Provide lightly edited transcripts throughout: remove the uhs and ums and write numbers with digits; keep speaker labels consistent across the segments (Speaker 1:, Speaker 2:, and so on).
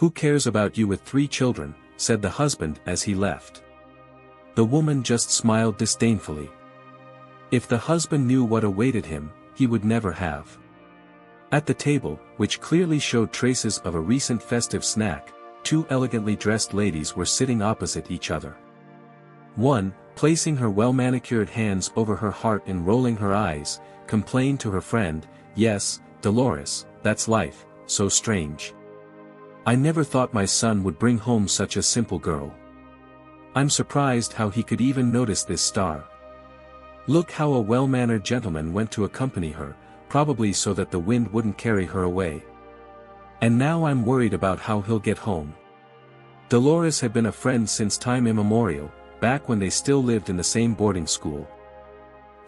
Speaker 1: "Who cares about you with 3 children," said the husband as he left. The woman just smiled disdainfully. If the husband knew what awaited him, he would never have. At the table, which clearly showed traces of a recent festive snack, 2 elegantly dressed ladies were sitting opposite each other. One, placing her well-manicured hands over her heart and rolling her eyes, complained to her friend, "Yes, Dolores, that's life, so strange. I never thought my son would bring home such a simple girl. I'm surprised how he could even notice this star. Look how a well-mannered gentleman went to accompany her, probably so that the wind wouldn't carry her away. And now I'm worried about how he'll get home." Dolores had been a friend since time immemorial, back when they still lived in the same boarding school.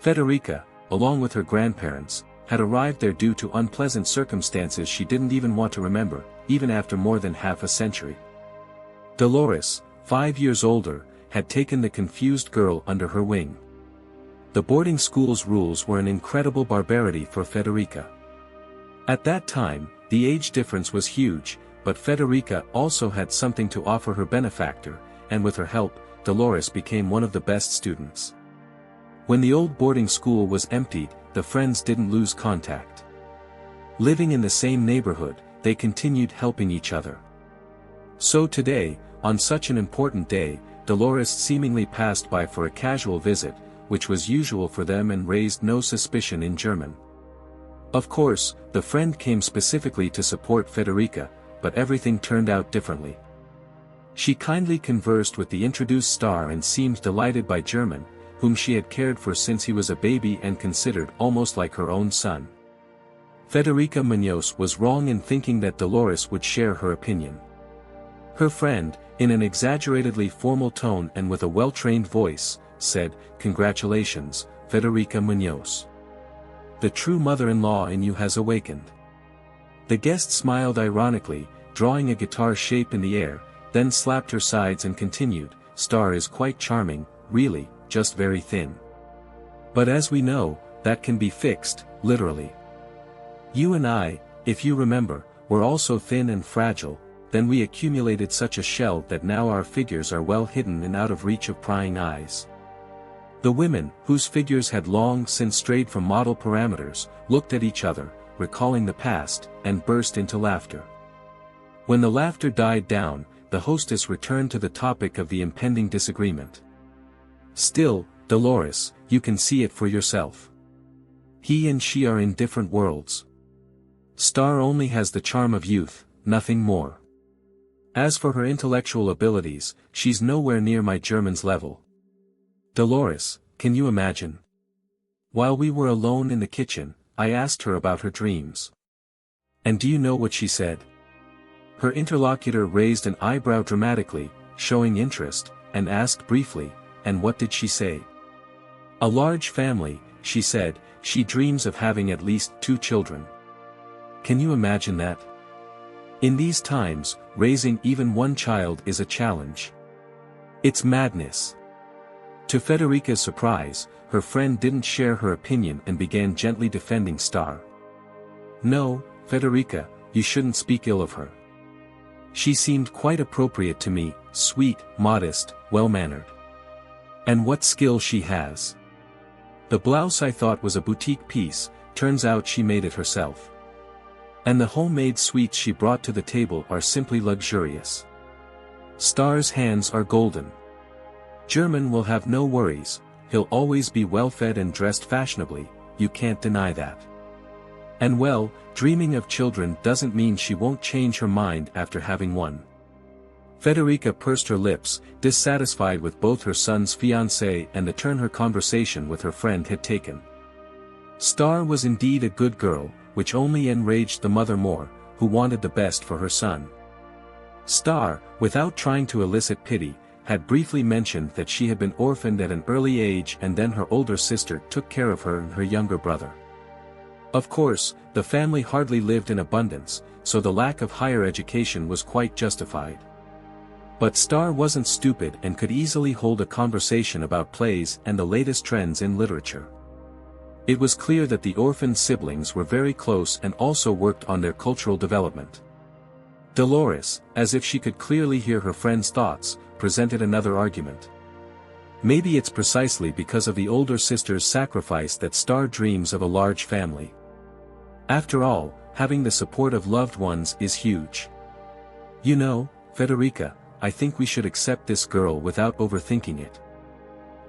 Speaker 1: Federica, along with her grandparents, had arrived there due to unpleasant circumstances she didn't even want to remember, even after more than half a century. Dolores, 5 years older, had taken the confused girl under her wing. The boarding school's rules were an incredible barbarity for Federica. At that time, the age difference was huge, but Federica also had something to offer her benefactor, and with her help, Dolores became one of the best students. When the old boarding school was emptied, the friends didn't lose contact. Living in the same neighborhood, they continued helping each other. So today, on such an important day, Dolores seemingly passed by for a casual visit, which was usual for them and raised no suspicion in German. Of course, the friend came specifically to support Federica, but everything turned out differently. She kindly conversed with the introduced star and seemed delighted by German, whom she had cared for since he was a baby and considered almost like her own son. Federica Muñoz was wrong in thinking that Dolores would share her opinion. Her friend, in an exaggeratedly formal tone and with a well-trained voice, said, "Congratulations, Federica Muñoz. The true mother-in-law in you has awakened." The guest smiled ironically, drawing a guitar shape in the air, then slapped her sides and continued, "Star is quite charming, really, just very thin. But as we know, that can be fixed, literally. You and I, if you remember, were also thin and fragile, then we accumulated such a shell that now our figures are well hidden and out of reach of prying eyes." The women, whose figures had long since strayed from model parameters, looked at each other, recalling the past, and burst into laughter. When the laughter died down, the hostess returned to the topic of the impending disagreement. "Still, Dolores, you can see it for yourself. He and she are in different worlds. Star only has the charm of youth, nothing more. As for her intellectual abilities, she's nowhere near my German's level. Dolores, can you imagine? While we were alone in the kitchen, I asked her about her dreams. And do you know what she said?" Her interlocutor raised an eyebrow dramatically, showing interest, and asked briefly, "And what did she say?" "A large family," she said. "She dreams of having at least 2 children. Can you imagine that? In these times, raising even 1 child is a challenge. It's madness." To Federica's surprise, her friend didn't share her opinion and began gently defending Star. "No, Federica, you shouldn't speak ill of her. She seemed quite appropriate to me, sweet, modest, well-mannered. And what skill she has. The blouse I thought was a boutique piece, turns out she made it herself. And the homemade sweets she brought to the table are simply luxurious. Star's hands are golden. German will have no worries, he'll always be well-fed and dressed fashionably, you can't deny that. And well, dreaming of children doesn't mean she won't change her mind after having one." Federica pursed her lips, dissatisfied with both her son's fiancée and the turn her conversation with her friend had taken. Star was indeed a good girl, which only enraged the mother more, who wanted the best for her son. Star, without trying to elicit pity, had briefly mentioned that she had been orphaned at an early age and then her older sister took care of her and her younger brother. Of course, the family hardly lived in abundance, so the lack of higher education was quite justified. But Star wasn't stupid and could easily hold a conversation about plays and the latest trends in literature. It was clear that the orphaned siblings were very close and also worked on their cultural development. Dolores, as if she could clearly hear her friend's thoughts, presented another argument. Maybe it's precisely because of the older sister's sacrifice that Star dreams of a large family. After all, having the support of loved ones is huge. You know, Federica, I think we should accept this girl without overthinking it.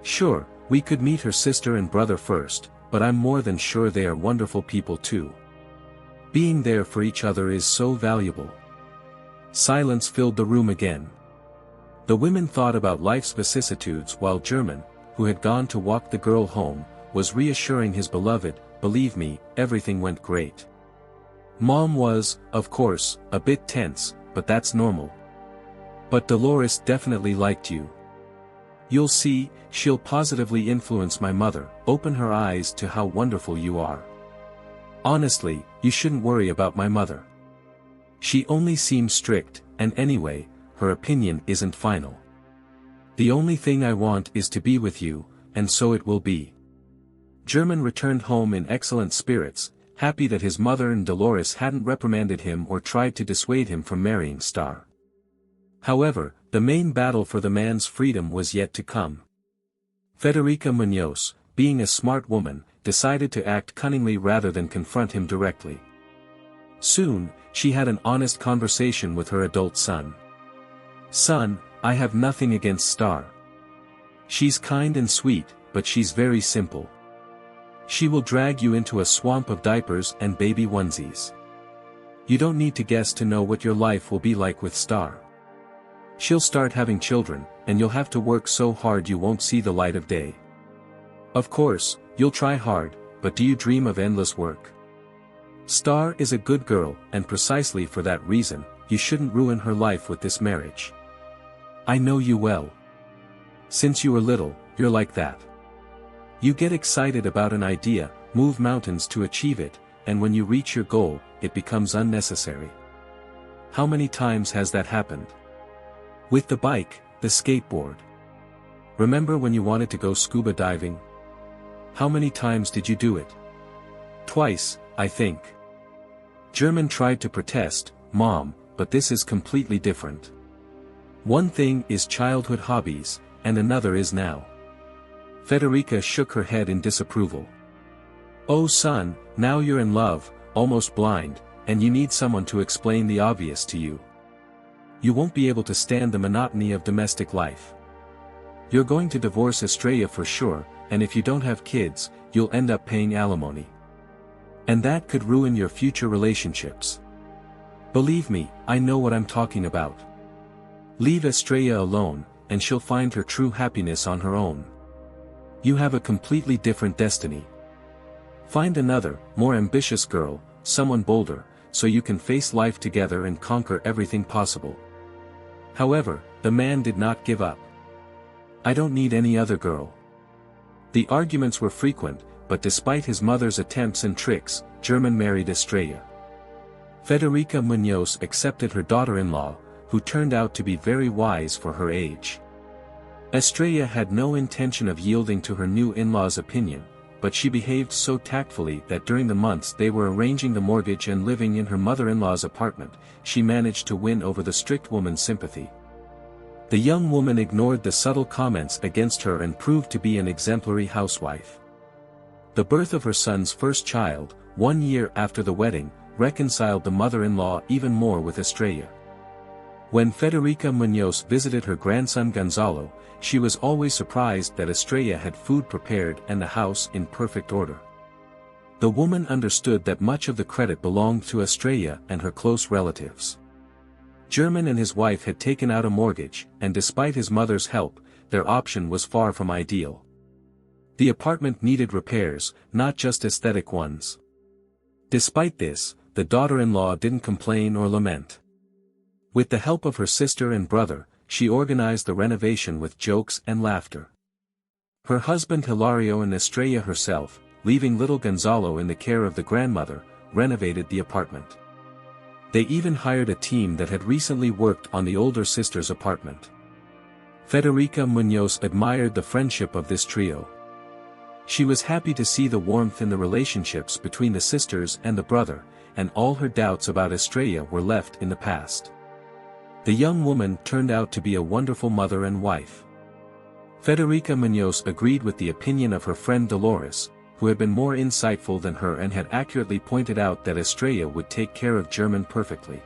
Speaker 1: Sure, we could meet her sister and brother first, but I'm more than sure they are wonderful people too. Being there for each other is so valuable. Silence filled the room again. The women thought about life's vicissitudes while German, who had gone to walk the girl home, was reassuring his beloved, "Believe me, everything went great." Mom was, of course, a bit tense, but that's normal. But Dolores definitely liked you. You'll see, she'll positively influence my mother, open her eyes to how wonderful you are. Honestly, you shouldn't worry about my mother. She only seems strict, and anyway, her opinion isn't final. The only thing I want is to be with you, and so it will be. German returned home in excellent spirits, happy that his mother and Dolores hadn't reprimanded him or tried to dissuade him from marrying Star. However, the main battle for the man's freedom was yet to come. Federica Muñoz, being a smart woman, decided to act cunningly rather than confront him directly. Soon, she had an honest conversation with her adult son. "Son, I have nothing against Star. She's kind and sweet, but she's very simple. She will drag you into a swamp of diapers and baby onesies. You don't need to guess to know what your life will be like with Star. She'll start having children, and you'll have to work so hard you won't see the light of day. Of course, you'll try hard, but do you dream of endless work? Star is a good girl, and precisely for that reason, you shouldn't ruin her life with this marriage. I know you well. Since you were little, you're like that. You get excited about an idea, move mountains to achieve it, and when you reach your goal, it becomes unnecessary. How many times has that happened? With the bike, the skateboard. Remember when you wanted to go scuba diving? How many times did you do it? Twice, I think. German tried to protest, "Mom, but this is completely different. One thing is childhood hobbies, and another is now." Federica shook her head in disapproval. "Oh son, now you're in love, almost blind, and you need someone to explain the obvious to you. You won't be able to stand the monotony of domestic life. You're going to divorce Estrella for sure, and if you don't have kids, you'll end up paying alimony. And that could ruin your future relationships. Believe me, I know what I'm talking about. Leave Estrella alone, and she'll find her true happiness on her own. You have a completely different destiny. Find another, more ambitious girl, someone bolder, so you can face life together and conquer everything possible." However, the man did not give up. "I don't need any other girl." The arguments were frequent, but despite his mother's attempts and tricks, German married Estrella. Federica Muñoz accepted her daughter-in-law, who turned out to be very wise for her age. Estrella had no intention of yielding to her new in-law's opinion, but she behaved so tactfully that during the months they were arranging the mortgage and living in her mother-in-law's apartment, she managed to win over the strict woman's sympathy. The young woman ignored the subtle comments against her and proved to be an exemplary housewife. The birth of her son's first child, 1 year after the wedding, reconciled the mother-in-law even more with Estrella. When Federica Muñoz visited her grandson Gonzalo, she was always surprised that Estrella had food prepared and the house in perfect order. The woman understood that much of the credit belonged to Estrella and her close relatives. German and his wife had taken out a mortgage, and despite his mother's help, their option was far from ideal. The apartment needed repairs, not just aesthetic ones. Despite this, the daughter-in-law didn't complain or lament. With the help of her sister and brother, she organized the renovation with jokes and laughter. Her husband Hilario and Estrella herself, leaving little Gonzalo in the care of the grandmother, renovated the apartment. They even hired a team that had recently worked on the older sister's apartment. Federica Muñoz admired the friendship of this trio. She was happy to see the warmth in the relationships between the sisters and the brother, and all her doubts about Estrella were left in the past. The young woman turned out to be a wonderful mother and wife. Federica Muñoz agreed with the opinion of her friend Dolores, who had been more insightful than her and had accurately pointed out that Estrella would take care of German perfectly.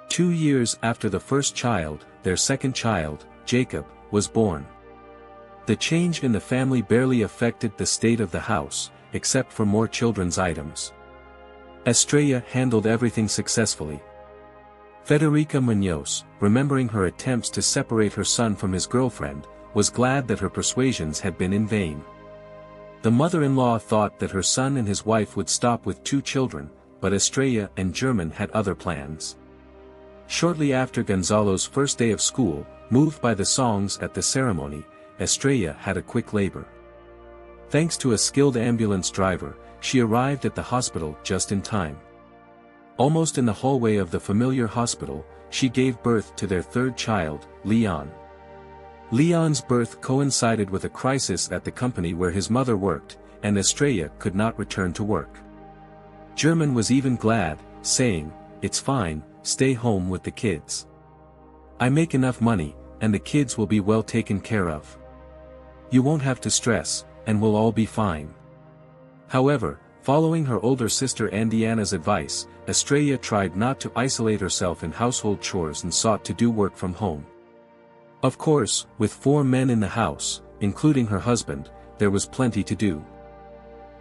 Speaker 1: 2 years after the first child, their second child, Jacob, was born. The change in the family barely affected the state of the house, except for more children's items. Estrella handled everything successfully. Federica Muñoz, remembering her attempts to separate her son from his girlfriend, was glad that her persuasions had been in vain. The mother-in-law thought that her son and his wife would stop with 2 children, but Estrella and German had other plans. Shortly after Gonzalo's first day of school, moved by the songs at the ceremony, Estrella had a quick labor. Thanks to a skilled ambulance driver, she arrived at the hospital just in time. Almost in the hallway of the familiar hospital, she gave birth to their third child, Leon. Leon's birth coincided with a crisis at the company where his mother worked, and Estrella could not return to work. German was even glad, saying, "It's fine, stay home with the kids. I make enough money, and the kids will be well taken care of. You won't have to stress, and we'll all be fine." However, following her older sister Andiana's advice, Estrella tried not to isolate herself in household chores and sought to do work from home. Of course, with 4 men in the house, including her husband, there was plenty to do.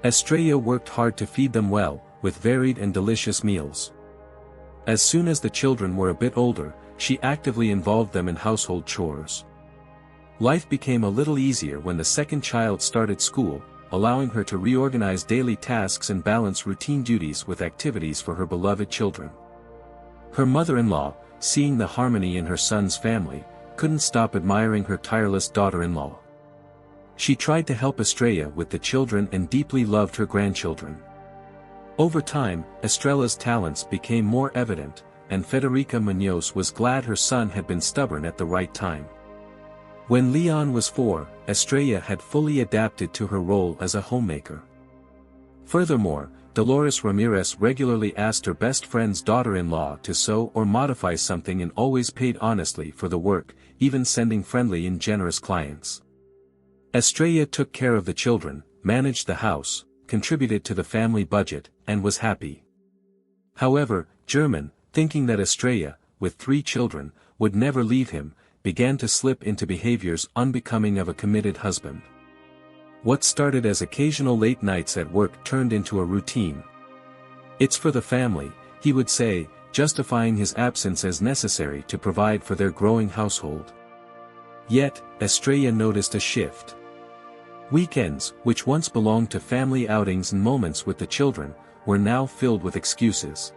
Speaker 1: Estrella worked hard to feed them well, with varied and delicious meals. As soon as the children were a bit older, she actively involved them in household chores. Life became a little easier when the second child started school, allowing her to reorganize daily tasks and balance routine duties with activities for her beloved children. Her mother-in-law, seeing the harmony in her son's family, couldn't stop admiring her tireless daughter-in-law. She tried to help Estrella with the children and deeply loved her grandchildren. Over time, Estrella's talents became more evident, and Federica Muñoz was glad her son had been stubborn at the right time. When Leon was 4, Estrella had fully adapted to her role as a homemaker. Furthermore, Dolores Ramirez regularly asked her best friend's daughter-in-law to sew or modify something and always paid honestly for the work, even sending friendly and generous clients. Estrella took care of the children, managed the house, contributed to the family budget, and was happy. However, German, thinking that Estrella, with 3 children, would never leave him, began to slip into behaviors unbecoming of a committed husband. What started as occasional late nights at work turned into a routine. "It's for the family," he would say, justifying his absence as necessary to provide for their growing household. Yet, Estrella noticed a shift. Weekends, which once belonged to family outings and moments with the children, were now filled with excuses.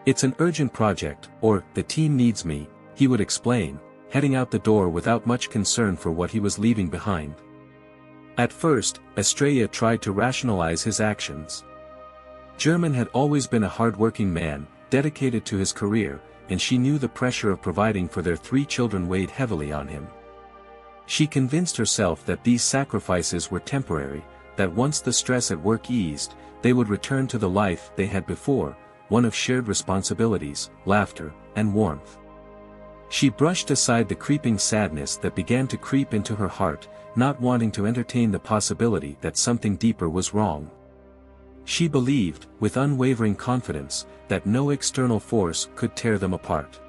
Speaker 1: "It's an urgent project," or "the team needs me," he would explain, heading out the door without much concern for what he was leaving behind. At first, Estrella tried to rationalize his actions. German had always been a hard-working man, dedicated to his career, and she knew the pressure of providing for their 3 children weighed heavily on him. She convinced herself that these sacrifices were temporary, that once the stress at work eased, they would return to the life they had before, one of shared responsibilities, laughter, and warmth. She brushed aside the creeping sadness that began to creep into her heart, not wanting to entertain the possibility that something deeper was wrong. She believed, with unwavering confidence, that no external force could tear them apart.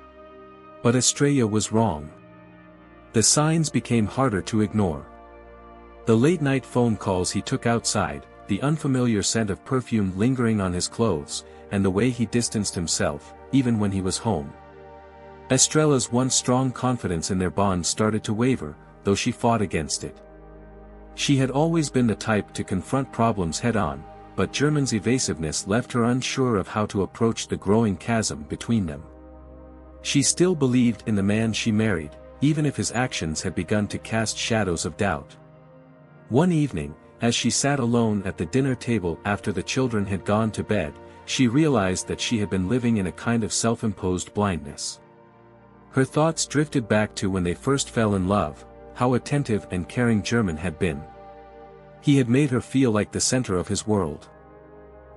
Speaker 1: But Estrella was wrong. The signs became harder to ignore. The late-night phone calls he took outside, the unfamiliar scent of perfume lingering on his clothes, and the way he distanced himself, even when he was home. Estrella's once strong confidence in their bond started to waver, though she fought against it. She had always been the type to confront problems head-on, but German's evasiveness left her unsure of how to approach the growing chasm between them. She still believed in the man she married, even if his actions had begun to cast shadows of doubt. One evening, as she sat alone at the dinner table after the children had gone to bed, she realized that she had been living in a kind of self-imposed blindness. Her thoughts drifted back to when they first fell in love, how attentive and caring German had been. He had made her feel like the center of his world.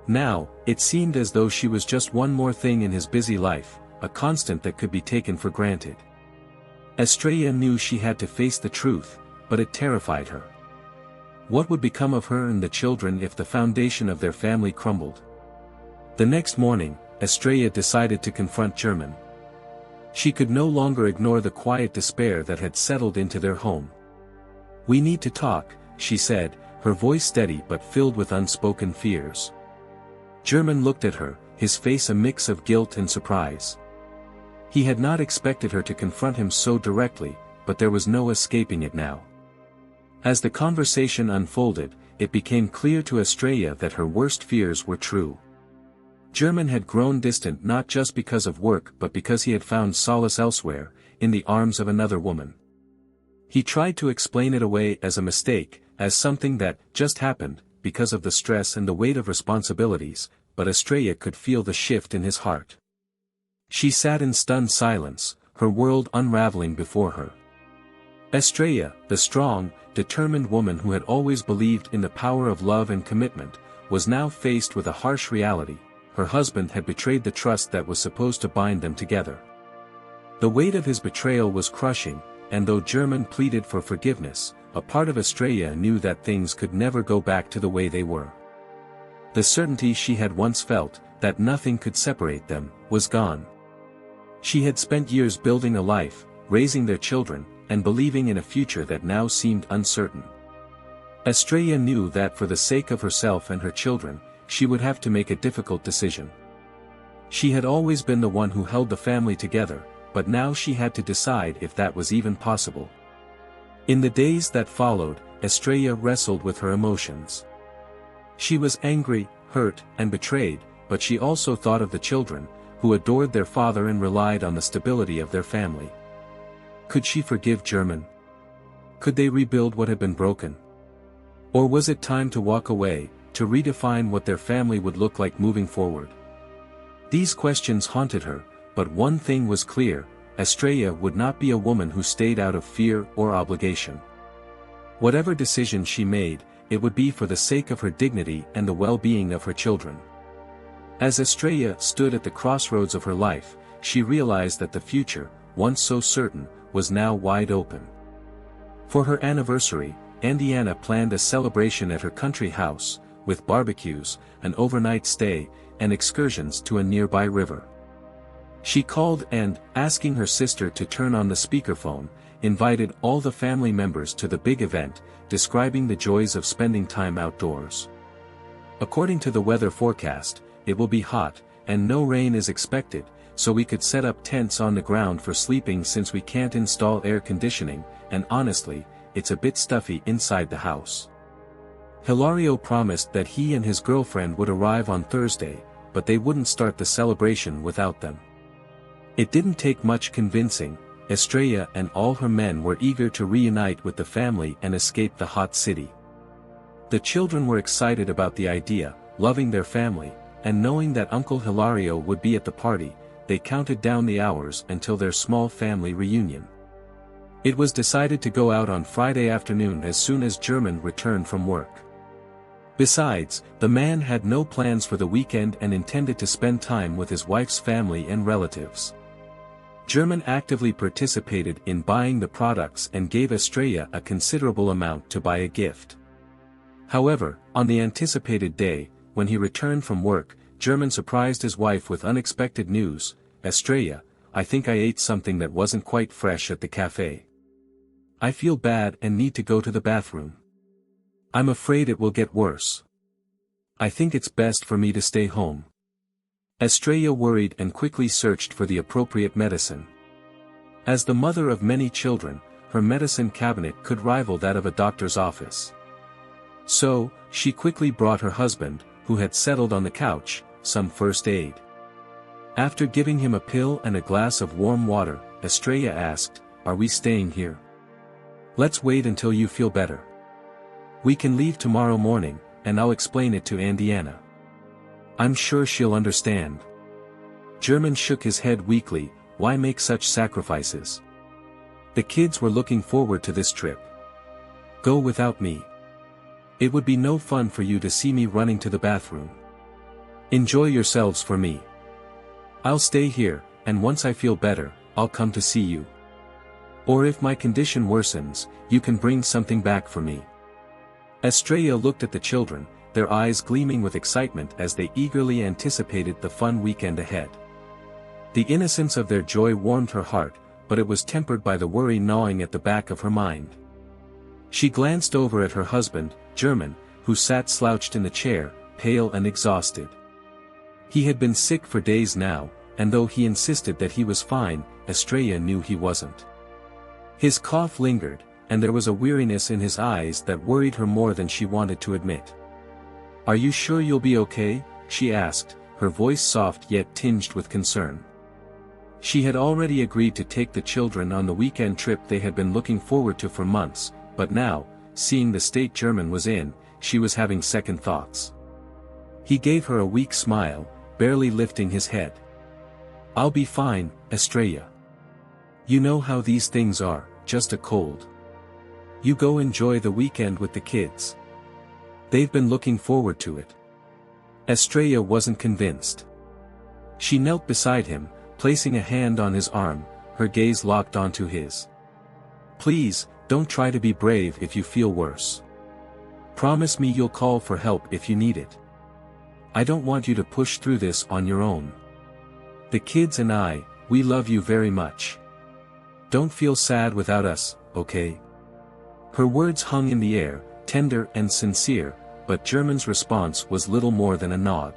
Speaker 1: Now, it seemed as though she was just one more thing in his busy life, a constant that could be taken for granted. Estrella knew she had to face the truth, but it terrified her. What would become of her and the children if the foundation of their family crumbled? The next morning, Estrella decided to confront German. She could no longer ignore the quiet despair that had settled into their home. "We need to talk," she said, her voice steady but filled with unspoken fears. German looked at her, his face a mix of guilt and surprise. He had not expected her to confront him so directly, but there was no escaping it now. As the conversation unfolded, it became clear to Estrella that her worst fears were true. German had grown distant not just because of work but because he had found solace elsewhere, in the arms of another woman. He tried to explain it away as a mistake, as something that just happened, because of the stress and the weight of responsibilities, but Estrella could feel the shift in his heart. She sat in stunned silence, her world unraveling before her. Estrella, the strong, determined woman who had always believed in the power of love and commitment, was now faced with a harsh reality: her husband had betrayed the trust that was supposed to bind them together. The weight of his betrayal was crushing, and though German pleaded for forgiveness, a part of Estrella knew that things could never go back to the way they were. The certainty she had once felt, that nothing could separate them, was gone. She had spent years building a life, raising their children, and believing in a future that now seemed uncertain. Estrella knew that for the sake of herself and her children, she would have to make a difficult decision. She had always been the one who held the family together, but now she had to decide if that was even possible. In the days that followed, Estrella wrestled with her emotions. She was angry, hurt, and betrayed, but she also thought of the children, who adored their father and relied on the stability of their family. Could she forgive German? Could they rebuild what had been broken? Or was it time to walk away, to redefine what their family would look like moving forward? These questions haunted her, but one thing was clear: Estrella would not be a woman who stayed out of fear or obligation. Whatever decision she made, it would be for the sake of her dignity and the well-being of her children. As Estrella stood at the crossroads of her life, she realized that the future, once so certain, was now wide open. For her anniversary, Andiana planned a celebration at her country house, with barbecues, an overnight stay, and excursions to a nearby river. She called and, asking her sister to turn on the speakerphone, invited all the family members to the big event, describing the joys of spending time outdoors. According to the weather forecast, it will be hot, and no rain is expected, so we could set up tents on the ground for sleeping since we can't install air conditioning, and honestly, it's a bit stuffy inside the house. Hilario promised that he and his girlfriend would arrive on Thursday, but they wouldn't start the celebration without them. It didn't take much convincing. Estrella and all her men were eager to reunite with the family and escape the hot city. The children were excited about the idea, loving their family, and knowing that Uncle Hilario would be at the party. They counted down the hours until their small family reunion. It was decided to go out on Friday afternoon as soon as German returned from work. Besides, the man had no plans for the weekend and intended to spend time with his wife's family and relatives. German actively participated in buying the products and gave Estrella a considerable amount to buy a gift. However, on the anticipated day, when he returned from work, German surprised his wife with unexpected news: "Estrella, I think I ate something that wasn't quite fresh at the cafe. I feel bad and need to go to the bathroom. I'm afraid it will get worse. I think it's best for me to stay home." Estrella worried and quickly searched for the appropriate medicine. As the mother of many children, her medicine cabinet could rival that of a doctor's office. So, she quickly brought her husband, who had settled on the couch, some first aid. After giving him a pill and a glass of warm water, Estrella asked, "Are we staying here? Let's wait until you feel better. We can leave tomorrow morning, and I'll explain it to Andiana. I'm sure she'll understand." German shook his head weakly. Why make such sacrifices? The kids were looking forward to this trip. Go without me. It would be no fun for you to see me running to the bathroom. Enjoy yourselves for me. I'll stay here, and once I feel better, I'll come to see you. Or if my condition worsens, you can bring something back for me." Estrella looked at the children, their eyes gleaming with excitement as they eagerly anticipated the fun weekend ahead. The innocence of their joy warmed her heart, but it was tempered by the worry gnawing at the back of her mind. She glanced over at her husband, German, who sat slouched in the chair, pale and exhausted. He had been sick for days now, and though he insisted that he was fine, Estrella knew he wasn't. His cough lingered, and there was a weariness in his eyes that worried her more than she wanted to admit. "Are you sure you'll be okay?" she asked, her voice soft yet tinged with concern. She had already agreed to take the children on the weekend trip they had been looking forward to for months, but now, seeing the state German was in, she was having second thoughts. He gave her a weak smile, barely lifting his head. "I'll be fine, Estrella. You know how these things are, just a cold. You go enjoy the weekend with the kids. They've been looking forward to it." Estrella wasn't convinced. She knelt beside him, placing a hand on his arm, her gaze locked onto his. "Please, don't try to be brave if you feel worse. Promise me you'll call for help if you need it. I don't want you to push through this on your own. The kids and I, we love you very much. Don't feel sad without us, okay?" Her words hung in the air, tender and sincere, but German's response was little more than a nod.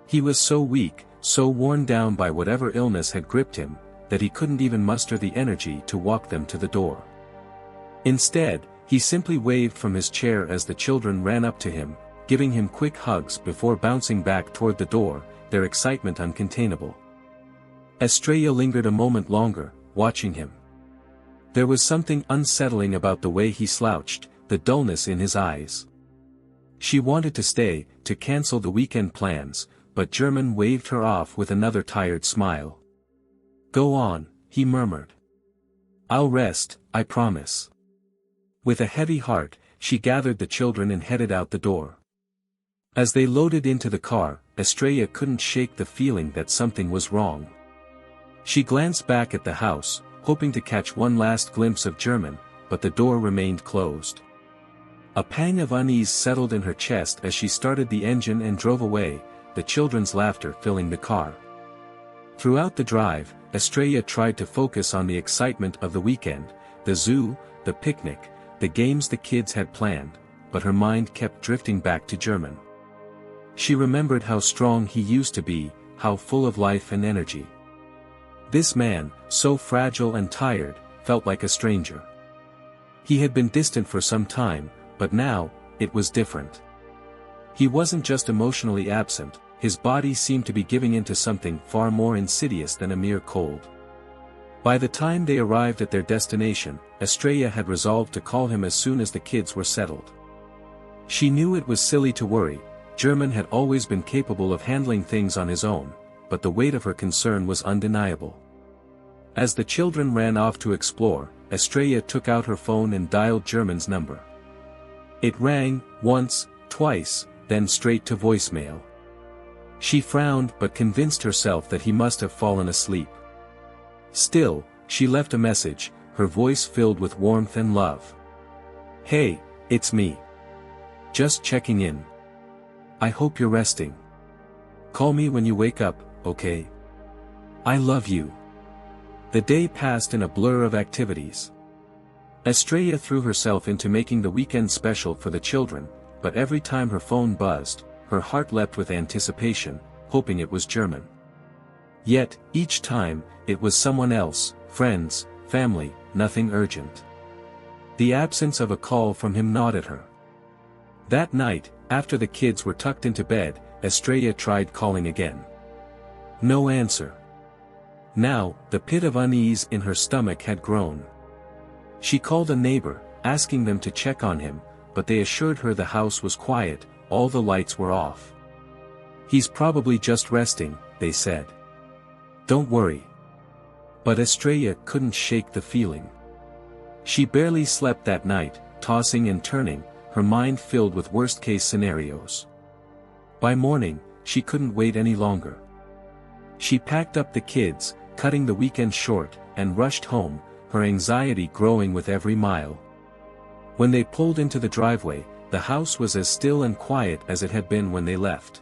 Speaker 1: He was so weak, so worn down by whatever illness had gripped him, that he couldn't even muster the energy to walk them to the door. Instead, he simply waved from his chair as the children ran up to him, giving him quick hugs before bouncing back toward the door, their excitement uncontainable. Estrella lingered a moment longer, watching him. There was something unsettling about the way he slouched, the dullness in his eyes. She wanted to stay, to cancel the weekend plans, but German waved her off with another tired smile. "Go on," he murmured. "I'll rest, I promise." With a heavy heart, she gathered the children and headed out the door. As they loaded into the car, Estrella couldn't shake the feeling that something was wrong. She glanced back at the house, hoping to catch one last glimpse of German, but the door remained closed. A pang of unease settled in her chest as she started the engine and drove away, the children's laughter filling the car. Throughout the drive, Estrella tried to focus on the excitement of the weekend, the zoo, the picnic, the games the kids had planned, but her mind kept drifting back to German. She remembered how strong he used to be, how full of life and energy. This man, so fragile and tired, felt like a stranger. He had been distant for some time, but now, it was different. He wasn't just emotionally absent, his body seemed to be giving into something far more insidious than a mere cold. By the time they arrived at their destination, Estrella had resolved to call him as soon as the kids were settled. She knew it was silly to worry, German had always been capable of handling things on his own, but the weight of her concern was undeniable. As the children ran off to explore, Estrella took out her phone and dialed German's number. It rang, once, twice, then straight to voicemail. She frowned but convinced herself that he must have fallen asleep. Still, she left a message, her voice filled with warmth and love. "Hey, it's me. Just checking in. I hope you're resting. Call me when you wake up, okay? I love you." The day passed in a blur of activities. Estrella threw herself into making the weekend special for the children, but every time her phone buzzed, her heart leapt with anticipation, hoping it was German. Yet, each time, it was someone else, friends, family, nothing urgent. The absence of a call from him gnawed at her. That night, after the kids were tucked into bed, Estrella tried calling again. No answer. Now, the pit of unease in her stomach had grown. She called a neighbor, asking them to check on him, but they assured her the house was quiet, all the lights were off. "He's probably just resting," they said. "Don't worry." But Estrella couldn't shake the feeling. She barely slept that night, tossing and turning, her mind filled with worst-case scenarios. By morning, she couldn't wait any longer. She packed up the kids, cutting the weekend short, and rushed home, her anxiety growing with every mile. When they pulled into the driveway, the house was as still and quiet as it had been when they left.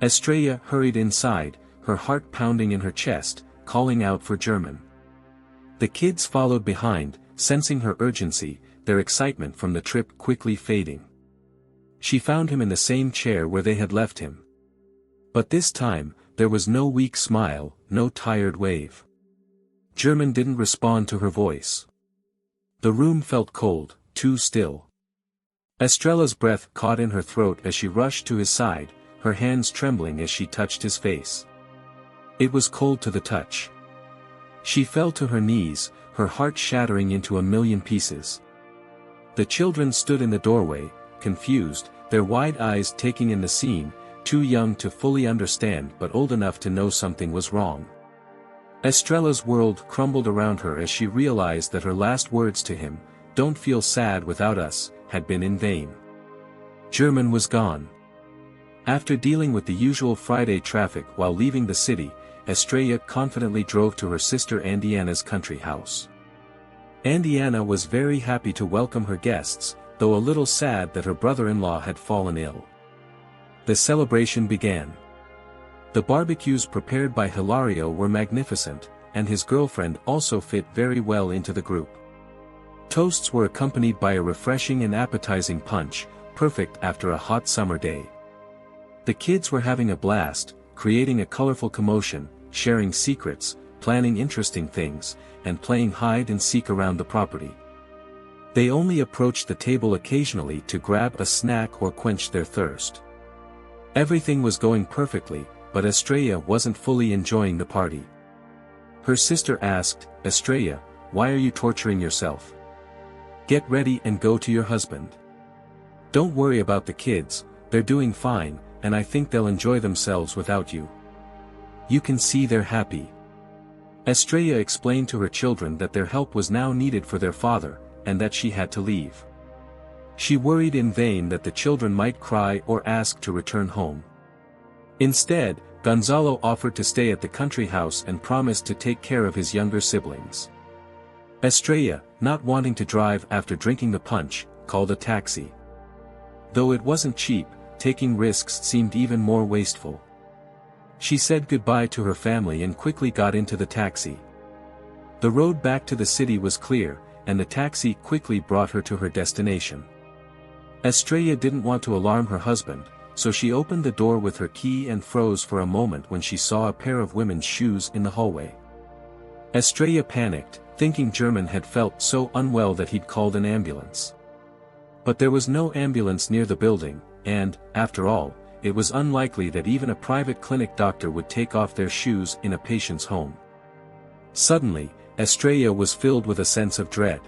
Speaker 1: Estrella hurried inside, her heart pounding in her chest, calling out for German. The kids followed behind, sensing her urgency, their excitement from the trip quickly fading. She found him in the same chair where they had left him. But this time, there was no weak smile, no tired wave. German didn't respond to her voice. The room felt cold, too still. Estrella's breath caught in her throat as she rushed to his side, her hands trembling as she touched his face. It was cold to the touch. She fell to her knees, her heart shattering into a million pieces. The children stood in the doorway, confused, their wide eyes taking in the scene, too young to fully understand but old enough to know something was wrong. Estrella's world crumbled around her as she realized that her last words to him, "Don't feel sad without us," had been in vain. German was gone. After dealing with the usual Friday traffic while leaving the city, Estrella confidently drove to her sister Andiana's country house. Andiana was very happy to welcome her guests, though a little sad that her brother-in-law had fallen ill. The celebration began. The barbecues prepared by Hilario were magnificent, and his girlfriend also fit very well into the group. Toasts were accompanied by a refreshing and appetizing punch, perfect after a hot summer day. The kids were having a blast, creating a colorful commotion, sharing secrets, planning interesting things, and playing hide and seek around the property. They only approached the table occasionally to grab a snack or quench their thirst. Everything was going perfectly, but Estrella wasn't fully enjoying the party. Her sister asked, "Estrella, why are you torturing yourself? Get ready and go to your husband. Don't worry about the kids, they're doing fine, and I think they'll enjoy themselves without you. You can see they're happy." Estrella explained to her children that their help was now needed for their father, and that she had to leave. She worried in vain that the children might cry or ask to return home. Instead, Gonzalo offered to stay at the country house and promised to take care of his younger siblings. Estrella, not wanting to drive after drinking the punch, called a taxi. Though it wasn't cheap, taking risks seemed even more wasteful. She said goodbye to her family and quickly got into the taxi. The road back to the city was clear, and the taxi quickly brought her to her destination. Estrella didn't want to alarm her husband, so she opened the door with her key and froze for a moment when she saw a pair of women's shoes in the hallway. Estrella panicked, thinking German had felt so unwell that he'd called an ambulance. But there was no ambulance near the building, and, after all, it was unlikely that even a private clinic doctor would take off their shoes in a patient's home. Suddenly, Estrella was filled with a sense of dread.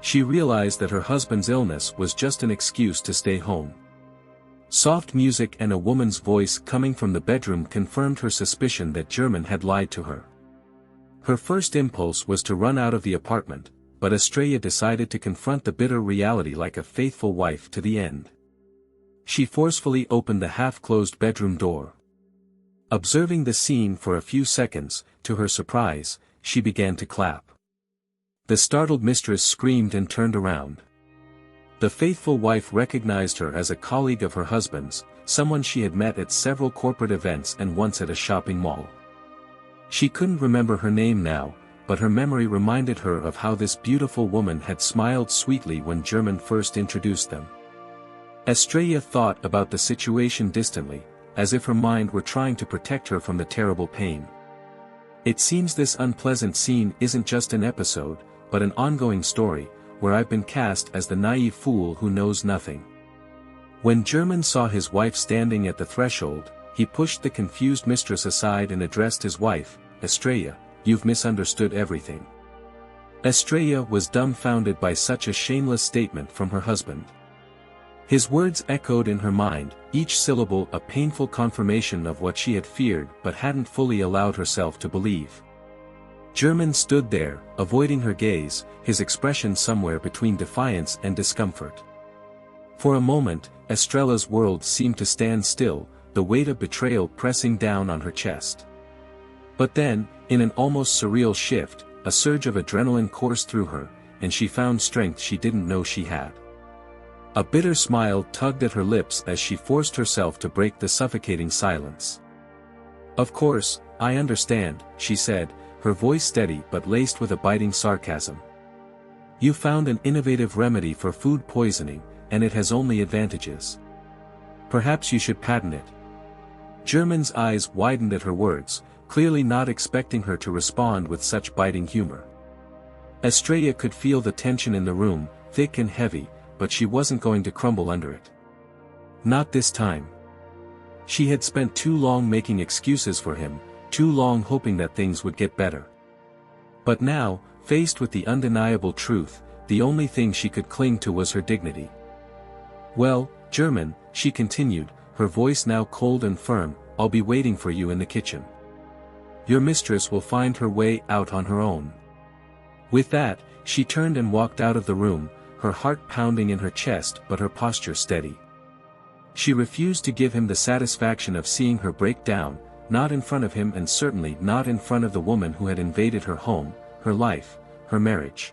Speaker 1: She realized that her husband's illness was just an excuse to stay home. Soft music and a woman's voice coming from the bedroom confirmed her suspicion that German had lied to her. Her first impulse was to run out of the apartment, but Estrella decided to confront the bitter reality like a faithful wife to the end. She forcefully opened the half-closed bedroom door. Observing the scene for a few seconds, to her surprise, she began to clap. The startled mistress screamed and turned around. The faithful wife recognized her as a colleague of her husband's, someone she had met at several corporate events and once at a shopping mall. She couldn't remember her name now, but her memory reminded her of how this beautiful woman had smiled sweetly when German first introduced them. Estrella thought about the situation distantly, as if her mind were trying to protect her from the terrible pain. It seems this unpleasant scene isn't just an episode, but an ongoing story, where I've been cast as the naive fool who knows nothing. When German saw his wife standing at the threshold, he pushed the confused mistress aside and addressed his wife, "Estrella, you've misunderstood everything." Estrella was dumbfounded by such a shameless statement from her husband. His words echoed in her mind, each syllable a painful confirmation of what she had feared but hadn't fully allowed herself to believe. German stood there, avoiding her gaze, his expression somewhere between defiance and discomfort. For a moment, Estrella's world seemed to stand still, the weight of betrayal pressing down on her chest. But then, in an almost surreal shift, a surge of adrenaline coursed through her, and she found strength she didn't know she had. A bitter smile tugged at her lips as she forced herself to break the suffocating silence. "Of course, I understand," she said, her voice steady but laced with a biting sarcasm. "You found an innovative remedy for food poisoning, and it has only advantages. Perhaps you should patent it." German's eyes widened at her words, clearly not expecting her to respond with such biting humor. Estrella could feel the tension in the room, thick and heavy, but she wasn't going to crumble under it. Not this time. She had spent too long making excuses for him, too long hoping that things would get better. But now, faced with the undeniable truth, the only thing she could cling to was her dignity. "Well, German," she continued, her voice now cold and firm, "I'll be waiting for you in the kitchen. Your mistress will find her way out on her own." With that, she turned and walked out of the room, her heart pounding in her chest but her posture steady. She refused to give him the satisfaction of seeing her break down, not in front of him and certainly not in front of the woman who had invaded her home, her life, her marriage.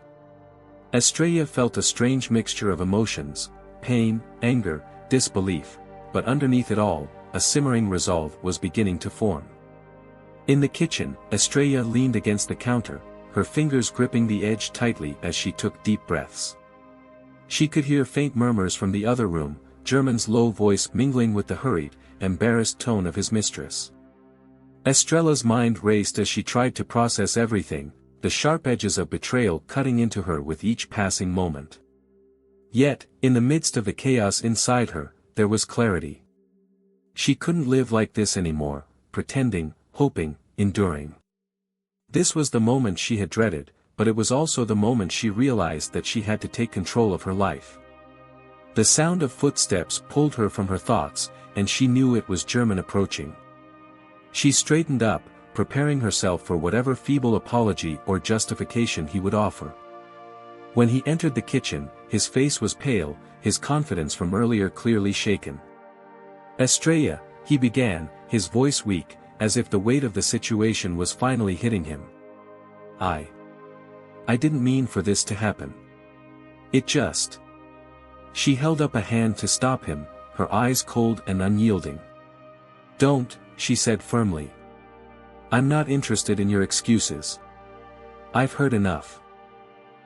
Speaker 1: Estrella felt a strange mixture of emotions, pain, anger, disbelief, but underneath it all, a simmering resolve was beginning to form. In the kitchen, Estrella leaned against the counter, her fingers gripping the edge tightly as she took deep breaths. She could hear faint murmurs from the other room, German's low voice mingling with the hurried, embarrassed tone of his mistress. Estrella's mind raced as she tried to process everything, the sharp edges of betrayal cutting into her with each passing moment. Yet, in the midst of the chaos inside her, there was clarity. She couldn't live like this anymore, pretending, hoping, enduring. This was the moment she had dreaded, but it was also the moment she realized that she had to take control of her life. The sound of footsteps pulled her from her thoughts, and she knew it was German approaching. She straightened up, preparing herself for whatever feeble apology or justification he would offer. When he entered the kitchen, his face was pale, his confidence from earlier clearly shaken. "Estrella," he began, his voice weak, as if the weight of the situation was finally hitting him. I didn't mean for this to happen. It just..." She held up a hand to stop him, her eyes cold and unyielding. "Don't," she said firmly. "I'm not interested in your excuses. I've heard enough."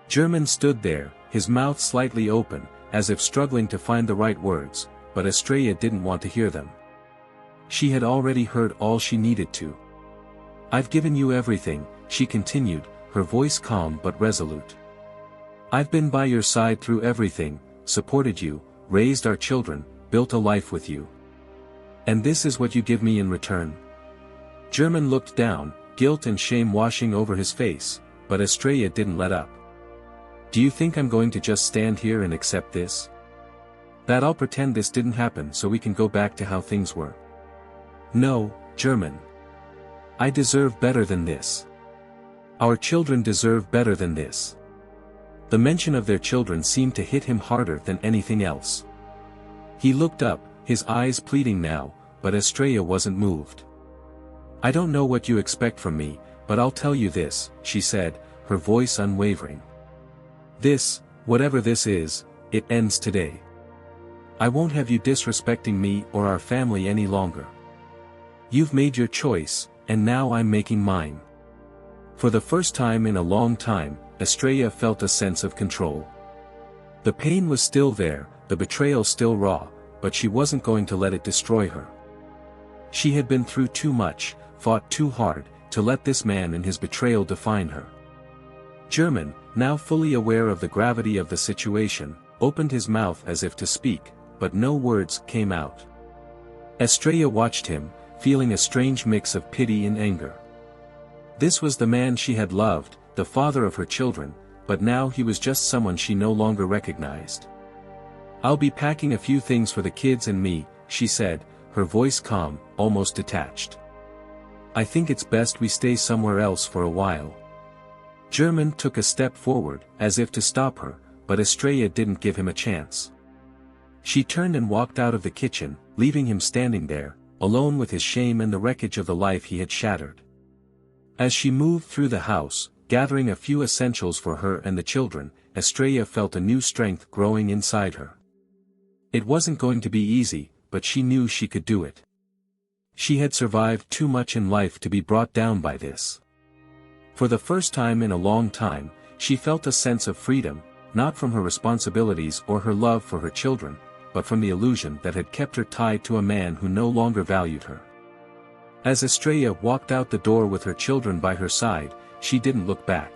Speaker 1: German stood there, his mouth slightly open, as if struggling to find the right words, but Estrella didn't want to hear them. She had already heard all she needed to. "I've given you everything," she continued, her voice calm but resolute. "I've been by your side through everything, supported you, raised our children, built a life with you. And this is what you give me in return?" German looked down, guilt and shame washing over his face, but Estrella didn't let up. "Do you think I'm going to just stand here and accept this? That I'll pretend this didn't happen so we can go back to how things were? No, German. I deserve better than this. Our children deserve better than this." The mention of their children seemed to hit him harder than anything else. He looked up, his eyes pleading now, but Estrella wasn't moved. "I don't know what you expect from me, but I'll tell you this," she said, her voice unwavering. "This, whatever this is, it ends today. I won't have you disrespecting me or our family any longer. You've made your choice, and now I'm making mine." For the first time in a long time, Estrella felt a sense of control. The pain was still there, the betrayal still raw, but she wasn't going to let it destroy her. She had been through too much, fought too hard, to let this man and his betrayal define her. German, now fully aware of the gravity of the situation, opened his mouth as if to speak, but no words came out. Estrella watched him, feeling a strange mix of pity and anger. This was the man she had loved, the father of her children, but now he was just someone she no longer recognized. "I'll be packing a few things for the kids and me," she said, her voice calm, almost detached. "I think it's best we stay somewhere else for a while." German took a step forward, as if to stop her, but Estrella didn't give him a chance. She turned and walked out of the kitchen, leaving him standing there, alone with his shame and the wreckage of the life he had shattered. As she moved through the house, gathering a few essentials for her and the children, Estrella felt a new strength growing inside her. It wasn't going to be easy, but she knew she could do it. She had survived too much in life to be brought down by this. For the first time in a long time, she felt a sense of freedom, not from her responsibilities or her love for her children, but from the illusion that had kept her tied to a man who no longer valued her. As Estrella walked out the door with her children by her side, she didn't look back.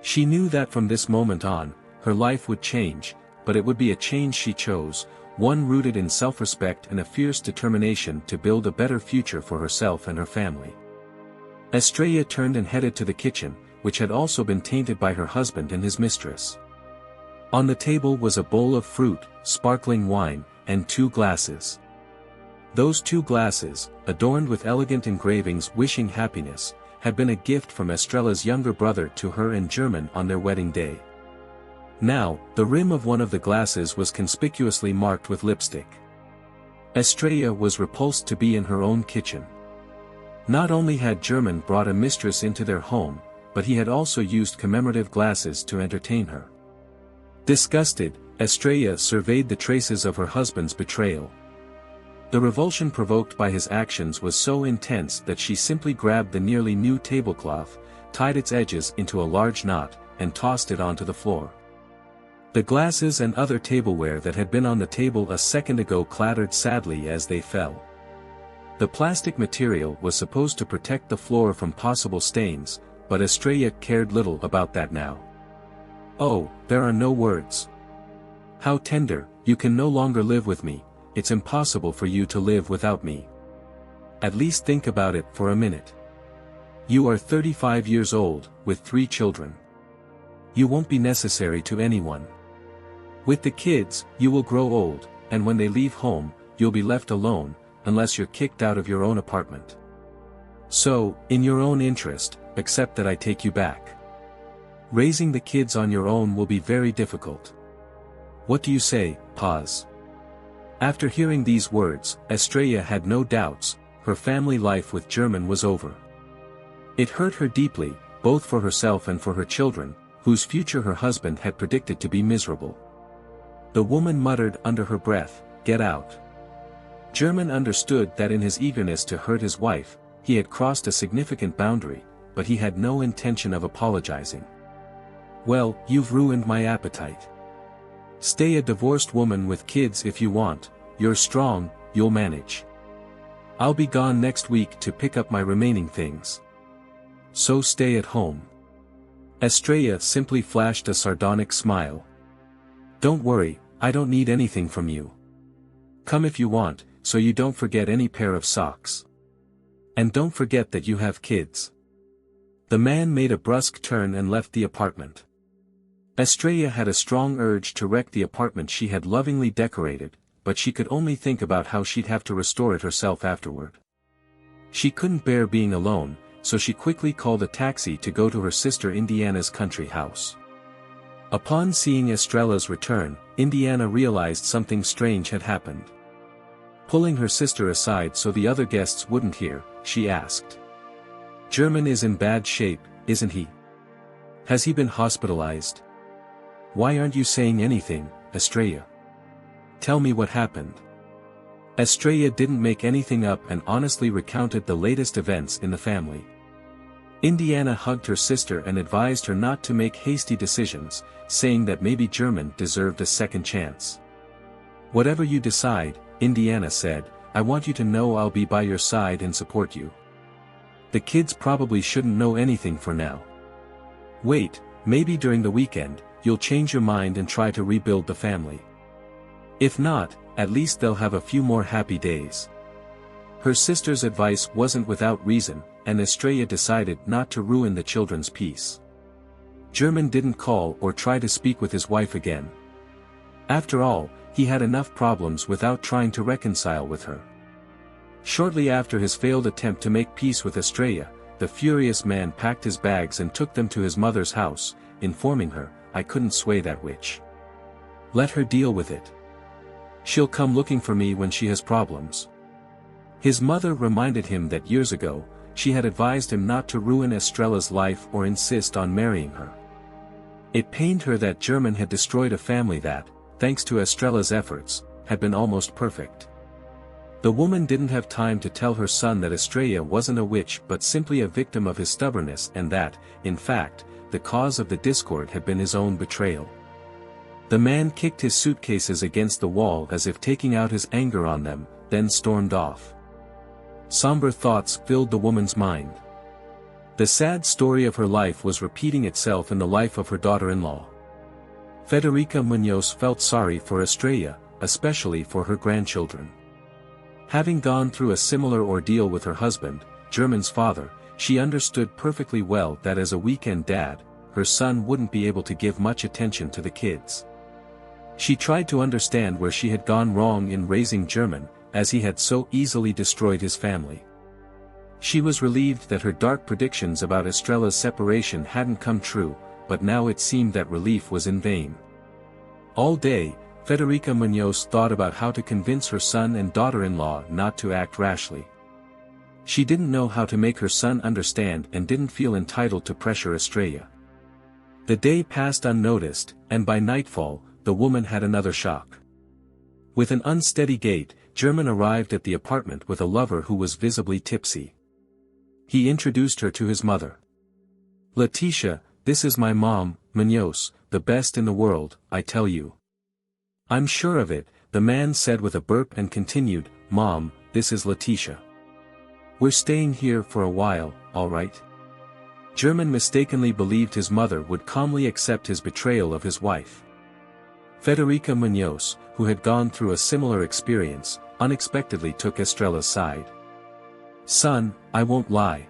Speaker 1: She knew that from this moment on, her life would change, but it would be a change she chose, one rooted in self-respect and a fierce determination to build a better future for herself and her family. Estrella turned and headed to the kitchen, which had also been tainted by her husband and his mistress. On the table was a bowl of fruit, sparkling wine, and 2 glasses. Those 2 glasses, adorned with elegant engravings wishing happiness, had been a gift from Estrella's younger brother to her and German on their wedding day. Now, the rim of one of the glasses was conspicuously marked with lipstick. Estrella was repulsed to be in her own kitchen. Not only had German brought a mistress into their home, but he had also used commemorative glasses to entertain her. Disgusted, Estrella surveyed the traces of her husband's betrayal. The revulsion provoked by his actions was so intense that she simply grabbed the nearly new tablecloth, tied its edges into a large knot, and tossed it onto the floor. The glasses and other tableware that had been on the table a second ago clattered sadly as they fell. The plastic material was supposed to protect the floor from possible stains, but Estrella cared little about that now. "Oh, there are no words. How tender, you can no longer live with me, it's impossible for you to live without me. At least think about it for a minute. You are 35 years old, with 3 children. You won't be necessary to anyone. With the kids, you will grow old, and when they leave home, you'll be left alone, unless you're kicked out of your own apartment. So, in your own interest, accept that I take you back. Raising the kids on your own will be very difficult. What do you say?" Pause. After hearing these words, Estrella had no doubts, her family life with German was over. It hurt her deeply, both for herself and for her children, whose future her husband had predicted to be miserable. The woman muttered under her breath, "Get out." German understood that in his eagerness to hurt his wife, he had crossed a significant boundary, but he had no intention of apologizing. "Well, you've ruined my appetite. Stay a divorced woman with kids if you want, you're strong, you'll manage. I'll be gone next week to pick up my remaining things. So stay at home." Estrella simply flashed a sardonic smile. "Don't worry, I don't need anything from you. Come if you want, so you don't forget any pair of socks. And don't forget that you have kids." The man made a brusque turn and left the apartment. Estrella had a strong urge to wreck the apartment she had lovingly decorated, but she could only think about how she'd have to restore it herself afterward. She couldn't bear being alone, so she quickly called a taxi to go to her sister Indiana's country house. Upon seeing Estrella's return, Indiana realized something strange had happened. Pulling her sister aside so the other guests wouldn't hear, she asked. "German is in bad shape, isn't he? Has he been hospitalized? Why aren't you saying anything, Estrella? Tell me what happened." Estrella didn't make anything up and honestly recounted the latest events in the family. Indiana hugged her sister and advised her not to make hasty decisions, saying that maybe German deserved a second chance. "Whatever you decide," Indiana said, "I want you to know I'll be by your side and support you. The kids probably shouldn't know anything for now. Wait, maybe during the weekend, you'll change your mind and try to rebuild the family. If not, at least they'll have a few more happy days." Her sister's advice wasn't without reason, and Estrella decided not to ruin the children's peace. German didn't call or try to speak with his wife again. After all, he had enough problems without trying to reconcile with her. Shortly after his failed attempt to make peace with Estrella, the furious man packed his bags and took them to his mother's house, informing her, "I couldn't sway that witch. Let her deal with it. She'll come looking for me when she has problems." His mother reminded him that years ago, she had advised him not to ruin Estrella's life or insist on marrying her. It pained her that German had destroyed a family that, thanks to Estrella's efforts, had been almost perfect. The woman didn't have time to tell her son that Estrella wasn't a witch but simply a victim of his stubbornness and that, in fact, the cause of the discord had been his own betrayal. The man kicked his suitcases against the wall as if taking out his anger on them, then stormed off. Somber thoughts filled the woman's mind. The sad story of her life was repeating itself in the life of her daughter-in-law. Federica Muñoz felt sorry for Estrella, especially for her grandchildren. Having gone through a similar ordeal with her husband, German's father, she understood perfectly well that as a weekend dad, her son wouldn't be able to give much attention to the kids. She tried to understand where she had gone wrong in raising German, as he had so easily destroyed his family. She was relieved that her dark predictions about Estrella's separation hadn't come true, but now it seemed that relief was in vain. All day, Federica Muñoz thought about how to convince her son and daughter-in-law not to act rashly. She didn't know how to make her son understand and didn't feel entitled to pressure Estrella. The day passed unnoticed, and by nightfall, the woman had another shock. With an unsteady gait, German arrived at the apartment with a lover who was visibly tipsy. He introduced her to his mother. "Leticia, this is my mom, Muñoz, the best in the world, I tell you." "I'm sure of it," the man said with a burp and continued, "Mom, this is Leticia. We're staying here for a while, all right?" German mistakenly believed his mother would calmly accept his betrayal of his wife. Federica Muñoz, who had gone through a similar experience, unexpectedly took Estrella's side. "Son, I won't lie.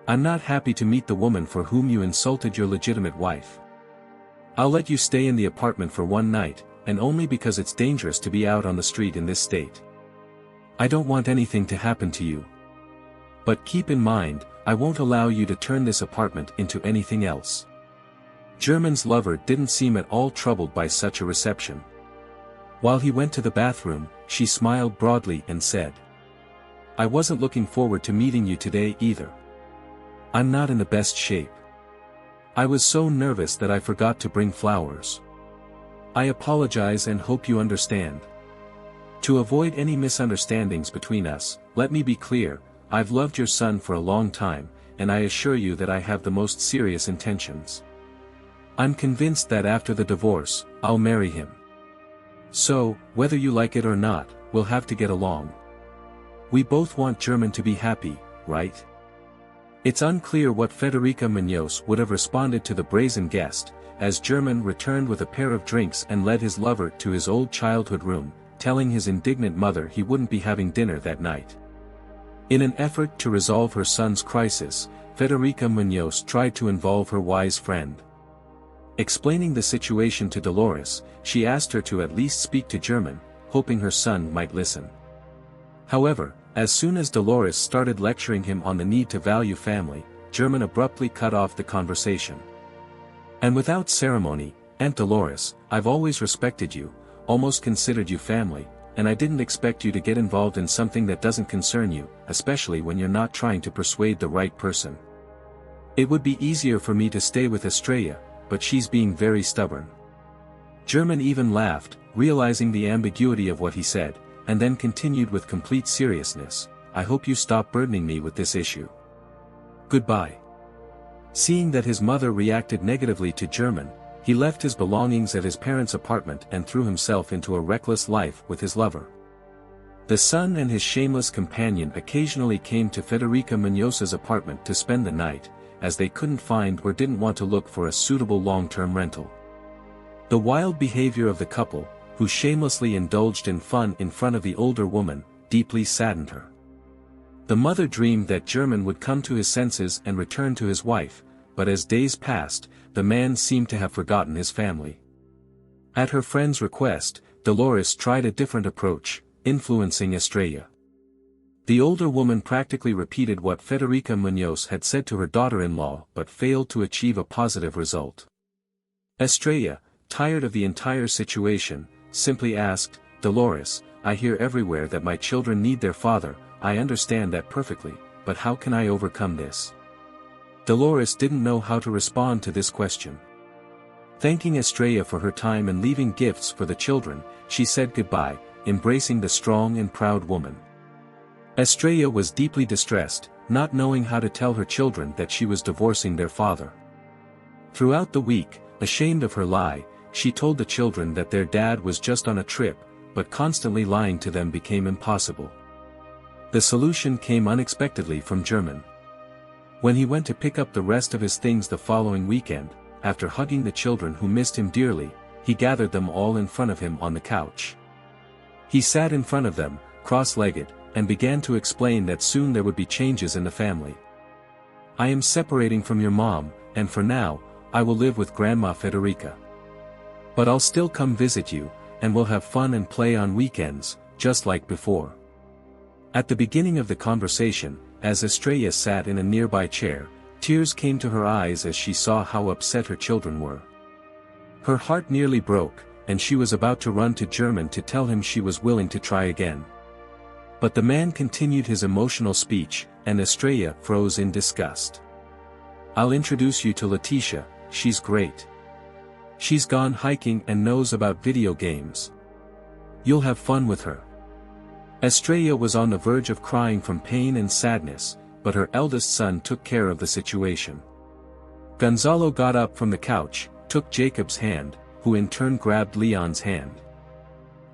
Speaker 1: I'm not happy to meet the woman for whom you insulted your legitimate wife. I'll let you stay in the apartment for one night, and only because it's dangerous to be out on the street in this state. I don't want anything to happen to you. But keep in mind, I won't allow you to turn this apartment into anything else." German's lover didn't seem at all troubled by such a reception. While he went to the bathroom, she smiled broadly and said, "I wasn't looking forward to meeting you today either. I'm not in the best shape. I was so nervous that I forgot to bring flowers. I apologize and hope you understand. To avoid any misunderstandings between us, let me be clear, I've loved your son for a long time, and I assure you that I have the most serious intentions. I'm convinced that after the divorce, I'll marry him. So, whether you like it or not, we'll have to get along. We both want German to be happy, right?" It's unclear what Federica Muñoz would have responded to the brazen guest, as German returned with a pair of drinks and led his lover to his old childhood room, telling his indignant mother he wouldn't be having dinner that night. In an effort to resolve her son's crisis, Federica Muñoz tried to involve her wise friend. Explaining the situation to Dolores, she asked her to at least speak to German, hoping her son might listen. However, as soon as Dolores started lecturing him on the need to value family, German abruptly cut off the conversation. "And without ceremony, Aunt Dolores, I've always respected you, almost considered you family, and I didn't expect you to get involved in something that doesn't concern you, especially when you're not trying to persuade the right person. It would be easier for me to stay with Estrella, but she's being very stubborn." German even laughed, realizing the ambiguity of what he said, and then continued with complete seriousness, "I hope you stop burdening me with this issue. Goodbye." Seeing that his mother reacted negatively to German, he left his belongings at his parents' apartment and threw himself into a reckless life with his lover. The son and his shameless companion occasionally came to Federica Muñoz's apartment to spend the night, as they couldn't find or didn't want to look for a suitable long-term rental. The wild behavior of the couple, who shamelessly indulged in fun in front of the older woman, deeply saddened her. The mother dreamed that German would come to his senses and return to his wife, but as days passed, the man seemed to have forgotten his family. At her friend's request, Dolores tried a different approach, influencing Estrella. The older woman practically repeated what Federica Muñoz had said to her daughter-in-law but failed to achieve a positive result. Estrella, tired of the entire situation, simply asked, "Dolores, I hear everywhere that my children need their father, I understand that perfectly, but how can I overcome this? Dolores didn't know how to respond to this question. Thanking Estrella for her time and leaving gifts for the children, she said goodbye, embracing the strong and proud woman. Estrella was deeply distressed, not knowing how to tell her children that she was divorcing their father. Throughout the week, ashamed of her lie, she told the children that their dad was just on a trip, but constantly lying to them became impossible. The solution came unexpectedly from German. When he went to pick up the rest of his things the following weekend, after hugging the children who missed him dearly, he gathered them all in front of him on the couch. He sat in front of them, cross-legged, and began to explain that soon there would be changes in the family. I am separating from your mom, and for now, I will live with Grandma Federica. But I'll still come visit you, and we'll have fun and play on weekends, just like before. At the beginning of the conversation, as Estrella sat in a nearby chair, tears came to her eyes as she saw how upset her children were. Her heart nearly broke, and she was about to run to German to tell him she was willing to try again. But the man continued his emotional speech, and Estrella froze in disgust. I'll introduce you to Leticia, she's great. She's gone hiking and knows about video games. You'll have fun with her. Estrella was on the verge of crying from pain and sadness, but her eldest son took care of the situation. Gonzalo got up from the couch, took Jacob's hand, who in turn grabbed Leon's hand.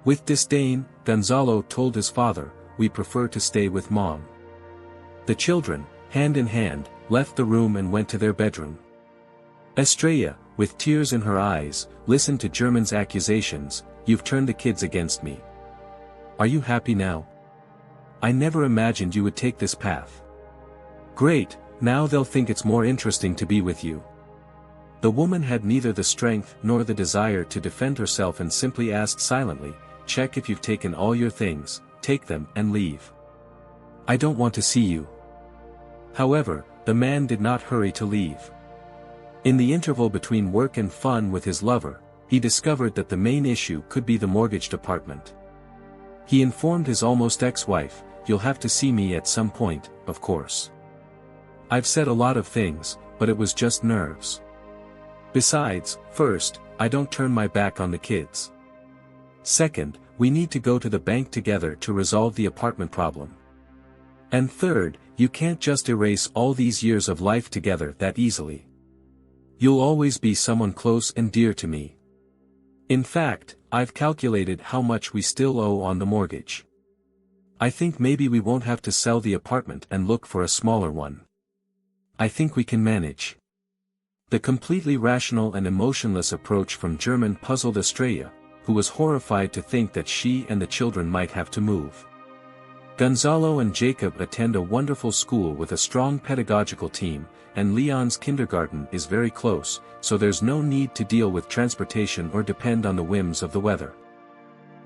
Speaker 1: With disdain, Gonzalo told his father, "We prefer to stay with Mom." The children, hand in hand, left the room and went to their bedroom. Estrella, with tears in her eyes, listened to German's accusations, "You've turned the kids against me. Are you happy now? I never imagined you would take this path. Great, now they'll think it's more interesting to be with you." The woman had neither the strength nor the desire to defend herself and simply asked silently, "Check if you've taken all your things, take them and leave. I don't want to see you." However, the man did not hurry to leave. In the interval between work and fun with his lover, he discovered that the main issue could be the mortgaged apartment. He informed his almost ex-wife, "You'll have to see me at some point, of course. I've said a lot of things, but it was just nerves. Besides, first, I don't turn my back on the kids. Second, we need to go to the bank together to resolve the apartment problem. And third, you can't just erase all these years of life together that easily. You'll always be someone close and dear to me. In fact, I've calculated how much we still owe on the mortgage. I think maybe we won't have to sell the apartment and look for a smaller one. I think we can manage." The completely rational and emotionless approach from German puzzled Estrella, who was horrified to think that she and the children might have to move. Gonzalo and Jacob attend a wonderful school with a strong pedagogical team, and Leon's kindergarten is very close, so there's no need to deal with transportation or depend on the whims of the weather.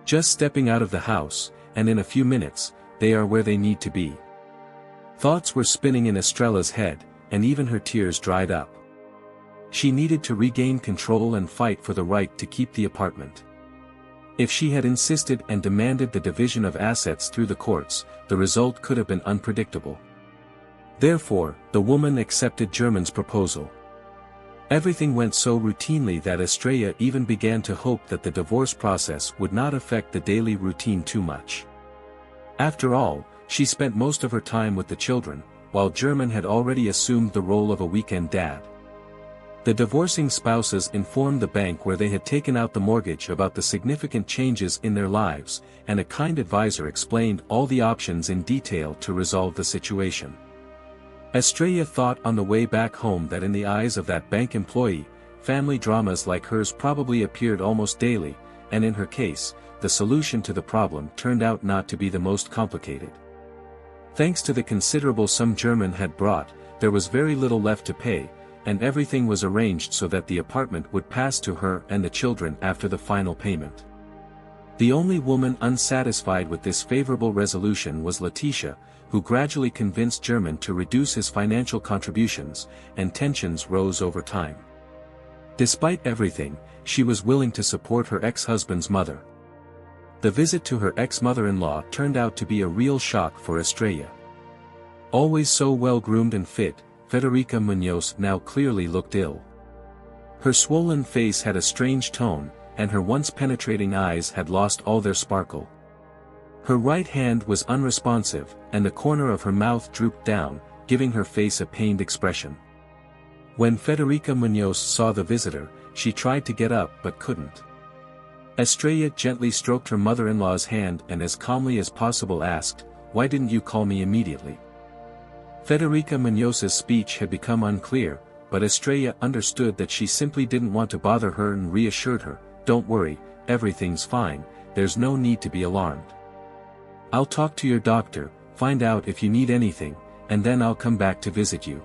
Speaker 1: Just stepping out of the house, and in a few minutes, they are where they need to be. Thoughts were spinning in Estrella's head, and even her tears dried up. She needed to regain control and fight for the right to keep the apartment. If she had insisted and demanded the division of assets through the courts, the result could have been unpredictable. Therefore, the woman accepted German's proposal. Everything went so routinely that Estrella even began to hope that the divorce process would not affect the daily routine too much. After all, she spent most of her time with the children, while German had already assumed the role of a weekend dad. The divorcing spouses informed the bank where they had taken out the mortgage about the significant changes in their lives, and a kind advisor explained all the options in detail to resolve the situation. Estrella thought on the way back home that in the eyes of that bank employee, family dramas like hers probably appeared almost daily, and in her case, the solution to the problem turned out not to be the most complicated. Thanks to the considerable sum German had brought, there was very little left to pay, and everything was arranged so that the apartment would pass to her and the children after the final payment. The only woman unsatisfied with this favorable resolution was Leticia, who gradually convinced German to reduce his financial contributions, and tensions rose over time. Despite everything, she was willing to support her ex-husband's mother. The visit to her ex-mother-in-law turned out to be a real shock for Estrella. Always so well-groomed and fit, Federica Muñoz now clearly looked ill. Her swollen face had a strange tone, and her once penetrating eyes had lost all their sparkle. Her right hand was unresponsive, and the corner of her mouth drooped down, giving her face a pained expression. When Federica Muñoz saw the visitor, she tried to get up but couldn't. Estrella gently stroked her mother-in-law's hand and as calmly as possible asked, "Why didn't you call me immediately?" Federica Muñoz's speech had become unclear, but Estrella understood that she simply didn't want to bother her and reassured her, "Don't worry, everything's fine, there's no need to be alarmed. I'll talk to your doctor, find out if you need anything, and then I'll come back to visit you."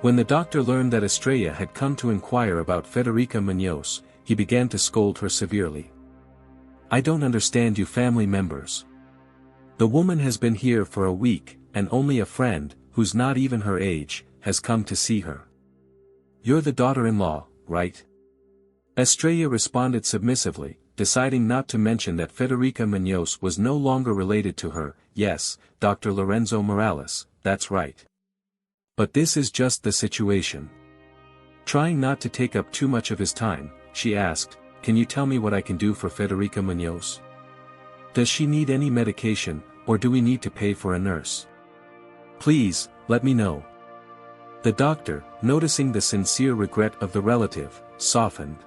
Speaker 1: When the doctor learned that Estrella had come to inquire about Federica Muñoz, he began to scold her severely. "I don't understand you family members. The woman has been here for a week, and only a friend, who's not even her age, has come to see her. You're the daughter-in-law, right?" Estrella responded submissively, deciding not to mention that Federica Muñoz was no longer related to her. "Yes, Dr. Lorenzo Morales, that's right. But this is just the situation." Trying not to take up too much of his time, she asked, "Can you tell me what I can do for Federica Muñoz? Does she need any medication, or do we need to pay for a nurse? Please, let me know." The doctor, noticing the sincere regret of the relative, softened.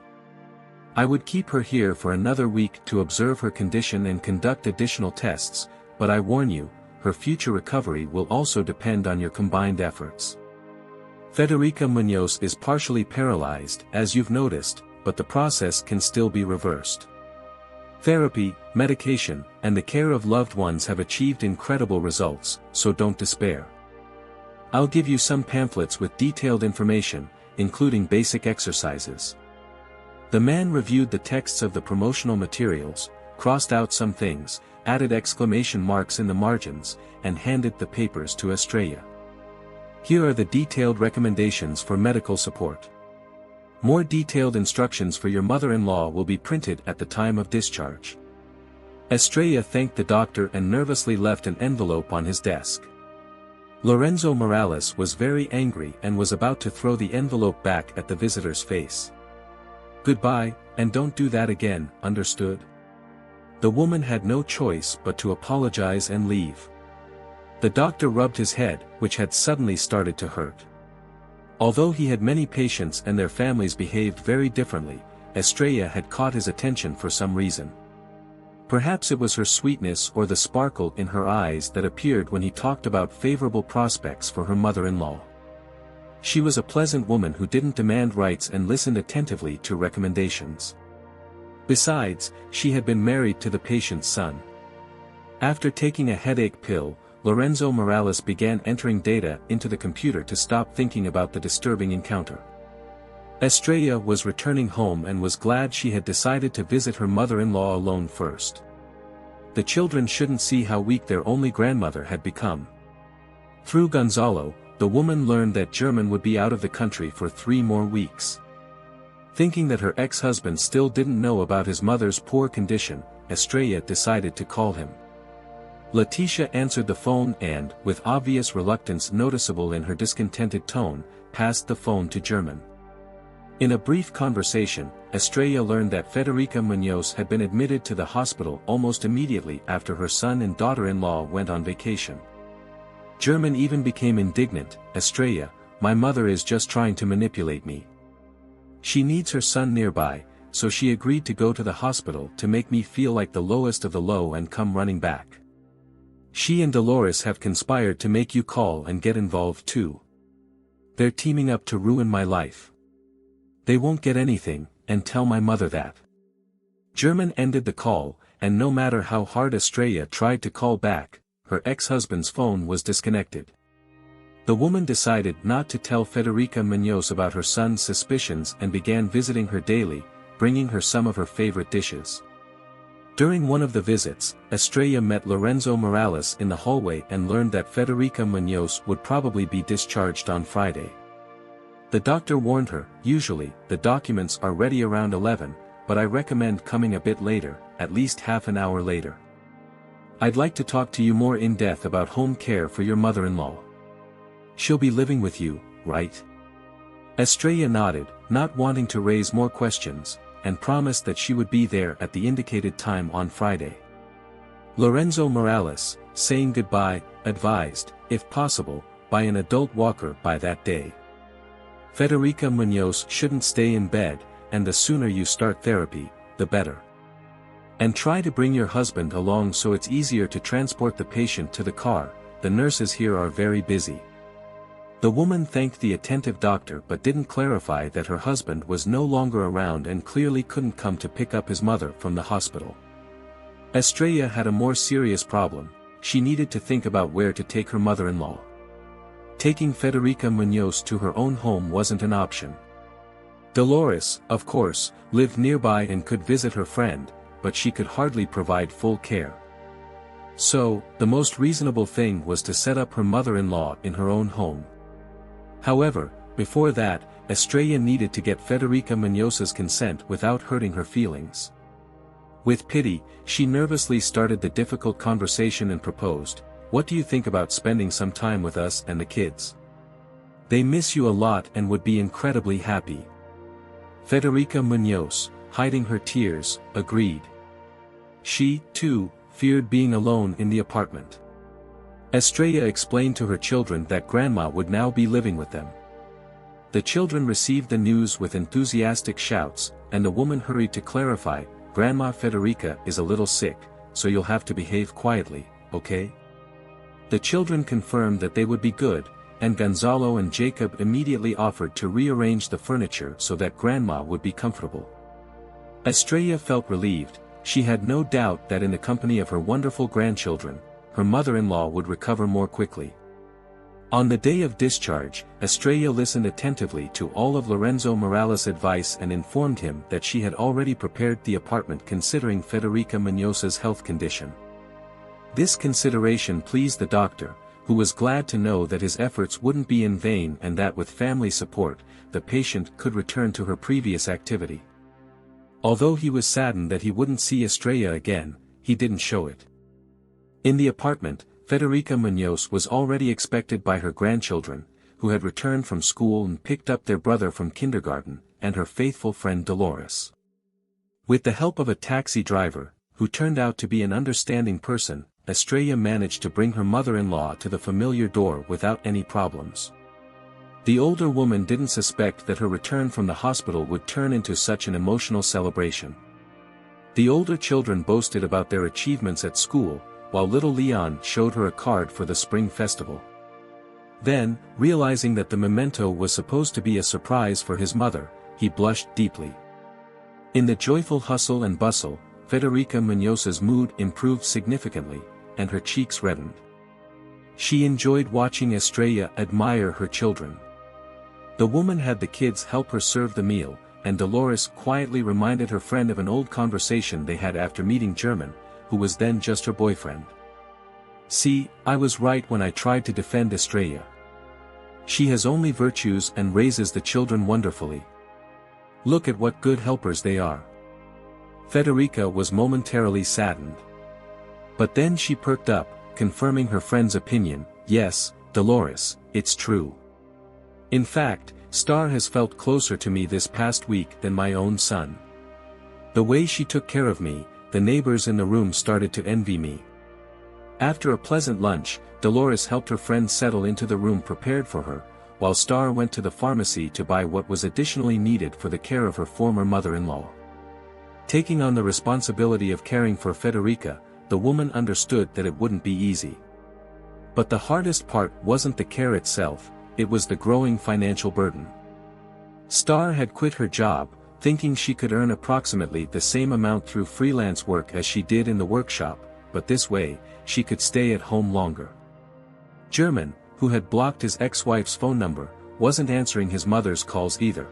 Speaker 1: "I would keep her here for another week to observe her condition and conduct additional tests, but I warn you, her future recovery will also depend on your combined efforts. Federica Muñoz is partially paralyzed, as you've noticed, but the process can still be reversed. Therapy, medication, and the care of loved ones have achieved incredible results, so don't despair. I'll give you some pamphlets with detailed information, including basic exercises." The man reviewed the texts of the promotional materials, crossed out some things, added exclamation marks in the margins, and handed the papers to Estrella. "Here are the detailed recommendations for medical support. More detailed instructions for your mother-in-law will be printed at the time of discharge." Estrella thanked the doctor and nervously left an envelope on his desk. Lorenzo Morales was very angry and was about to throw the envelope back at the visitor's face. "Goodbye, and don't do that again, understood?" The woman had no choice but to apologize and leave. The doctor rubbed his head, which had suddenly started to hurt. Although he had many patients and their families behaved very differently, Estrella had caught his attention for some reason. Perhaps it was her sweetness or the sparkle in her eyes that appeared when he talked about favorable prospects for her mother-in-law. She was a pleasant woman who didn't demand rights and listened attentively to recommendations. Besides, she had been married to the patient's son. After taking a headache pill, Lorenzo Morales began entering data into the computer to stop thinking about the disturbing encounter. Estrella was returning home and was glad she had decided to visit her mother-in-law alone first. The children shouldn't see how weak their only grandmother had become. Through Gonzalo, the woman learned that German would be out of the country for 3 more weeks. Thinking that her ex-husband still didn't know about his mother's poor condition, Estrella decided to call him. Leticia answered the phone and, with obvious reluctance noticeable in her discontented tone, passed the phone to German. In a brief conversation, Estrella learned that Federica Muñoz had been admitted to the hospital almost immediately after her son and daughter-in-law went on vacation. German even became indignant. "Estrella, my mother is just trying to manipulate me. She needs her son nearby, so she agreed to go to the hospital to make me feel like the lowest of the low and come running back. She and Dolores have conspired to make you call and get involved too. They're teaming up to ruin my life. They won't get anything, and tell my mother that." German ended the call, and no matter how hard Estrella tried to call back, her ex-husband's phone was disconnected. The woman decided not to tell Federica Muñoz about her son's suspicions and began visiting her daily, bringing her some of her favorite dishes. During one of the visits, Estrella met Lorenzo Morales in the hallway and learned that Federica Muñoz would probably be discharged on Friday. The doctor warned her, "Usually, the documents are ready around 11, but I recommend coming a bit later, at least half an hour later. I'd like to talk to you more in depth about home care for your mother-in-law. She'll be living with you, right? Estrella nodded, not wanting to raise more questions, and promised that she would be there at the indicated time on Friday. Lorenzo Morales, saying goodbye, advised, if possible, by an adult walker by that day. Federica Munoz shouldn't stay in bed, and the sooner you start therapy, the better. And try to bring your husband along so it's easier to transport the patient to the car, the nurses here are very busy. The woman thanked the attentive doctor but didn't clarify that her husband was no longer around and clearly couldn't come to pick up his mother from the hospital. Estrella had a more serious problem. She needed to think about where to take her mother-in-law. Taking Federica Munoz to her own home wasn't an option. Dolores, of course, lived nearby and could visit her friend, but she could hardly provide full care. So, the most reasonable thing was to set up her mother-in-law in her own home. However, before that, Estrella needed to get Federica Munoz's consent without hurting her feelings. With pity, she nervously started the difficult conversation and proposed, "What do you think about spending some time with us and the kids? They miss you a lot and would be incredibly happy." Federica Munoz, hiding her tears, agreed. She, too, feared being alone in the apartment. Estrella explained to her children that Grandma would now be living with them. The children received the news with enthusiastic shouts, and the woman hurried to clarify, "Grandma Federica is a little sick, so you'll have to behave quietly, okay?" The children confirmed that they would be good, and Gonzalo and Jacob immediately offered to rearrange the furniture so that Grandma would be comfortable. Estrella felt relieved. She had no doubt that in the company of her wonderful grandchildren, her mother-in-law would recover more quickly. On the day of discharge, Estrella listened attentively to all of Lorenzo Morales' advice and informed him that she had already prepared the apartment considering Federica Munoz's health condition. This consideration pleased the doctor, who was glad to know that his efforts wouldn't be in vain and that with family support, the patient could return to her previous activity. Although he was saddened that he wouldn't see Estrella again, he didn't show it. In the apartment, Federica Munoz was already expected by her grandchildren, who had returned from school and picked up their brother from kindergarten, and her faithful friend Dolores. With the help of a taxi driver, who turned out to be an understanding person, Estrella managed to bring her mother-in-law to the familiar door without any problems. The older woman didn't suspect that her return from the hospital would turn into such an emotional celebration. The older children boasted about their achievements at school, while little Leon showed her a card for the spring festival. Then, realizing that the memento was supposed to be a surprise for his mother, he blushed deeply. In the joyful hustle and bustle, Federica Munoz's mood improved significantly, and her cheeks reddened. She enjoyed watching Estrella admire her children. The woman had the kids help her serve the meal, and Dolores quietly reminded her friend of an old conversation they had after meeting German, who was then just her boyfriend. "See, I was right when I tried to defend Estrella. She has only virtues and raises the children wonderfully. Look at what good helpers they are." Federica was momentarily saddened. But then she perked up, confirming her friend's opinion, "Yes, Dolores, it's true. In fact, Star has felt closer to me this past week than my own son. The way she took care of me, the neighbors in the room started to envy me." After a pleasant lunch, Dolores helped her friend settle into the room prepared for her, while Star went to the pharmacy to buy what was additionally needed for the care of her former mother-in-law. Taking on the responsibility of caring for Federica, the woman understood that it wouldn't be easy. But the hardest part wasn't the care itself, it was the growing financial burden. Star had quit her job, thinking she could earn approximately the same amount through freelance work as she did in the workshop, but this way, she could stay at home longer. German, who had blocked his ex-wife's phone number, wasn't answering his mother's calls either.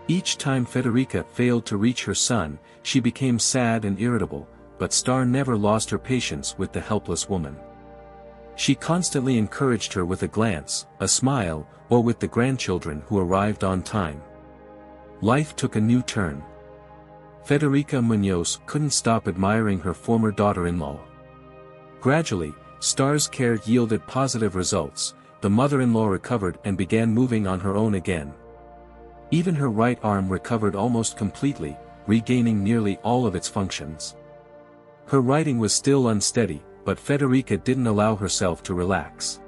Speaker 1: Each time Federica failed to reach her son, she became sad and irritable, but Star never lost her patience with the helpless woman. She constantly encouraged her with a glance, a smile, or with the grandchildren who arrived on time. Life took a new turn. Federica Munoz couldn't stop admiring her former daughter-in-law. Gradually, Star's care yielded positive results. The mother-in-law recovered and began moving on her own again. Even her right arm recovered almost completely, regaining nearly all of its functions. Her writing was still unsteady, but Federica didn't allow herself to relax.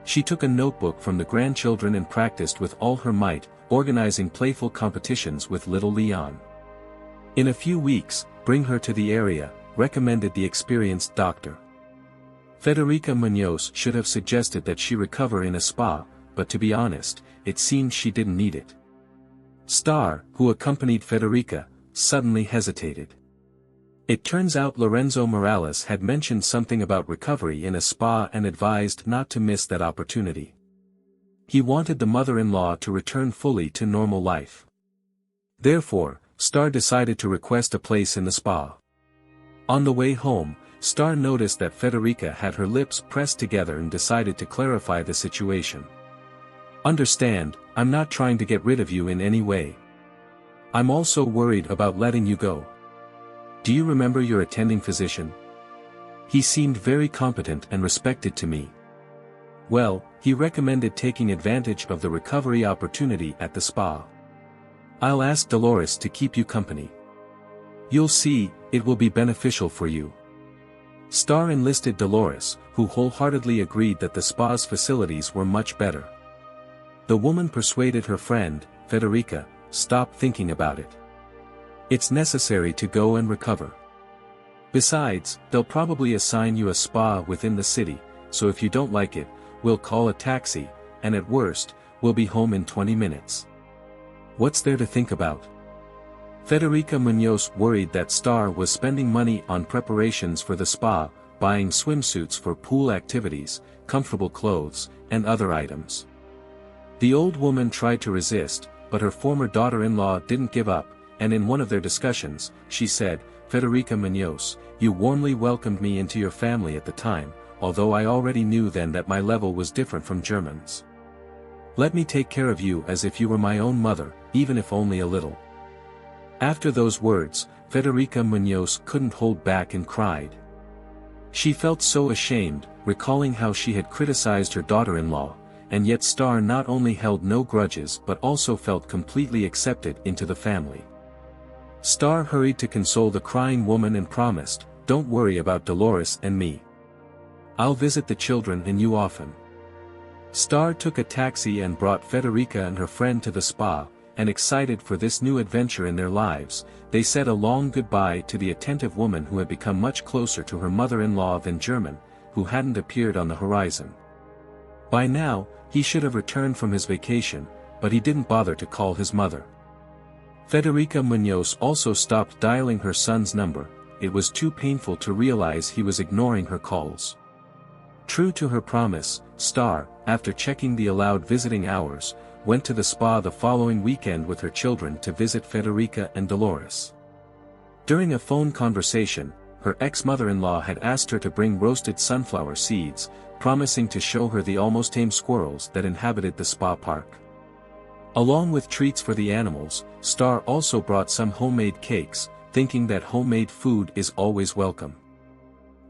Speaker 1: She took a notebook from the grandchildren and practiced with all her might, organizing playful competitions with little Leon. In a few weeks, bring her to the area, recommended the experienced doctor. Federica Muñoz should have suggested that she recover in a spa, but to be honest, it seemed she didn't need it. Star, who accompanied Federica, suddenly hesitated. It turns out Lorenzo Morales had mentioned something about recovery in a spa and advised not to miss that opportunity. He wanted the mother-in-law to return fully to normal life. Therefore, Star decided to request a place in the spa. On the way home, Star noticed that Federica had her lips pressed together and decided to clarify the situation. Understand, I'm not trying to get rid of you in any way. I'm also worried about letting you go. Do you remember your attending physician? He seemed very competent and respected to me. Well, he recommended taking advantage of the recovery opportunity at the spa. I'll ask Dolores to keep you company. You'll see, it will be beneficial for you. Star enlisted Dolores, who wholeheartedly agreed that the spa's facilities were much better. The woman persuaded her friend, Federica, stop thinking about it. It's necessary to go and recover. Besides, they'll probably assign you a spa within the city, so if you don't like it, we'll call a taxi, and at worst, we'll be home in 20 minutes. What's there to think about? Federica Muñoz worried that Star was spending money on preparations for the spa, buying swimsuits for pool activities, comfortable clothes, and other items. The old woman tried to resist, but her former daughter-in-law didn't give up, and in one of their discussions, she said, Federica Muñoz, you warmly welcomed me into your family at the time, although I already knew then that my level was different from Germans. Let me take care of you as if you were my own mother, even if only a little. After those words, Federica Muñoz couldn't hold back and cried. She felt so ashamed, recalling how she had criticized her daughter-in-law, and yet Star not only held no grudges but also felt completely accepted into the family. Star hurried to console the crying woman and promised, don't worry about Dolores and me. I'll visit the children and you often. Star took a taxi and brought Federica and her friend to the spa, and excited for this new adventure in their lives, they said a long goodbye to the attentive woman who had become much closer to her mother-in-law than German, who hadn't appeared on the horizon. By now, he should have returned from his vacation, but he didn't bother to call his mother. Federica Muñoz also stopped dialing her son's number, it was too painful to realize he was ignoring her calls. True to her promise, Star, after checking the allowed visiting hours, went to the spa the following weekend with her children to visit Federica and Dolores. During a phone conversation, her ex-mother-in-law had asked her to bring roasted sunflower seeds, promising to show her the almost tame squirrels that inhabited the spa park. Along with treats for the animals, Star also brought some homemade cakes, thinking that homemade food is always welcome.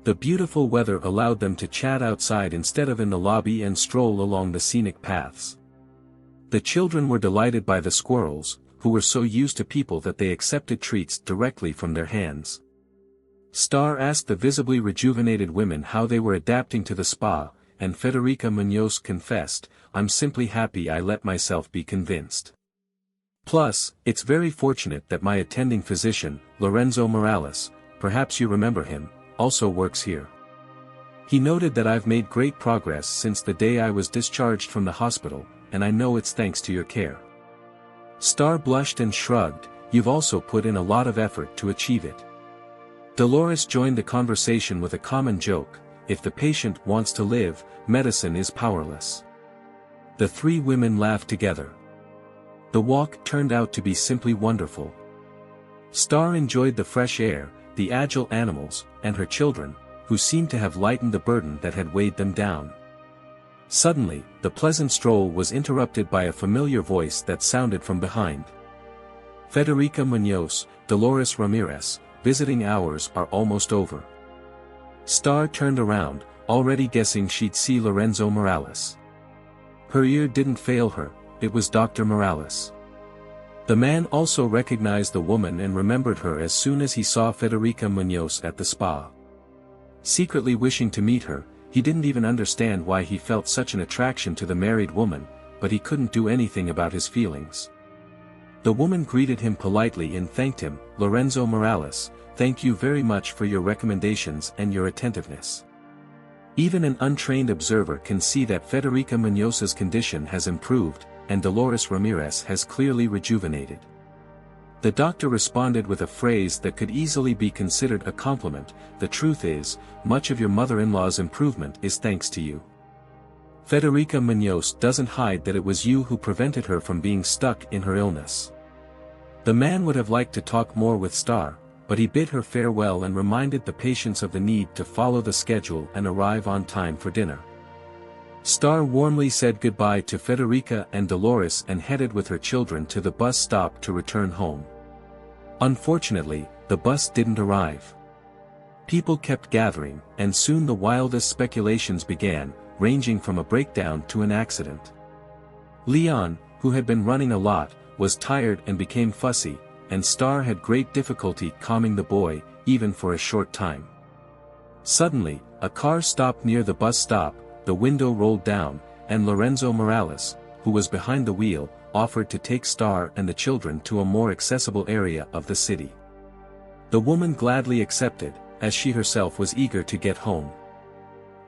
Speaker 1: The beautiful weather allowed them to chat outside instead of in the lobby and stroll along the scenic paths. The children were delighted by the squirrels, who were so used to people that they accepted treats directly from their hands. Star asked the visibly rejuvenated women how they were adapting to the spa, and Federica Muñoz confessed, I'm simply happy I let myself be convinced. Plus, it's very fortunate that my attending physician, Lorenzo Morales, perhaps you remember him, also works here. He noted that I've made great progress since the day I was discharged from the hospital, and I know it's thanks to your care. Star blushed and shrugged, you've also put in a lot of effort to achieve it. Dolores joined the conversation with a common joke, if the patient wants to live, medicine is powerless. The three women laughed together. The walk turned out to be simply wonderful. Star enjoyed the fresh air, the agile animals, and her children, who seemed to have lightened the burden that had weighed them down. Suddenly, the pleasant stroll was interrupted by a familiar voice that sounded from behind. Federica Muñoz, Dolores Ramirez, visiting hours are almost over. Star turned around, already guessing she'd see Lorenzo Morales. Her ear didn't fail her, it was Dr. Morales. The man also recognized the woman and remembered her as soon as he saw Federica Muñoz at the spa. Secretly wishing to meet her, he didn't even understand why he felt such an attraction to the married woman, but he couldn't do anything about his feelings. The woman greeted him politely and thanked him. "Lorenzo Morales, thank you very much for your recommendations and your attentiveness. Even an untrained observer can see that Federica Muñoz's condition has improved, and Dolores Ramirez has clearly rejuvenated." The doctor responded with a phrase that could easily be considered a compliment: "The truth is, much of your mother-in-law's improvement is thanks to you. Federica Muñoz doesn't hide that it was you who prevented her from being stuck in her illness." The man would have liked to talk more with Star, but he bid her farewell and reminded the patients of the need to follow the schedule and arrive on time for dinner. Star warmly said goodbye to Federica and Dolores and headed with her children to the bus stop to return home. Unfortunately, the bus didn't arrive. People kept gathering, and soon the wildest speculations began, ranging from a breakdown to an accident. Leon, who had been running a lot, was tired and became fussy, and Star had great difficulty calming the boy, even for a short time. Suddenly, a car stopped near the bus stop, the window rolled down, and Lorenzo Morales, who was behind the wheel, offered to take Star and the children to a more accessible area of the city. The woman gladly accepted, as she herself was eager to get home.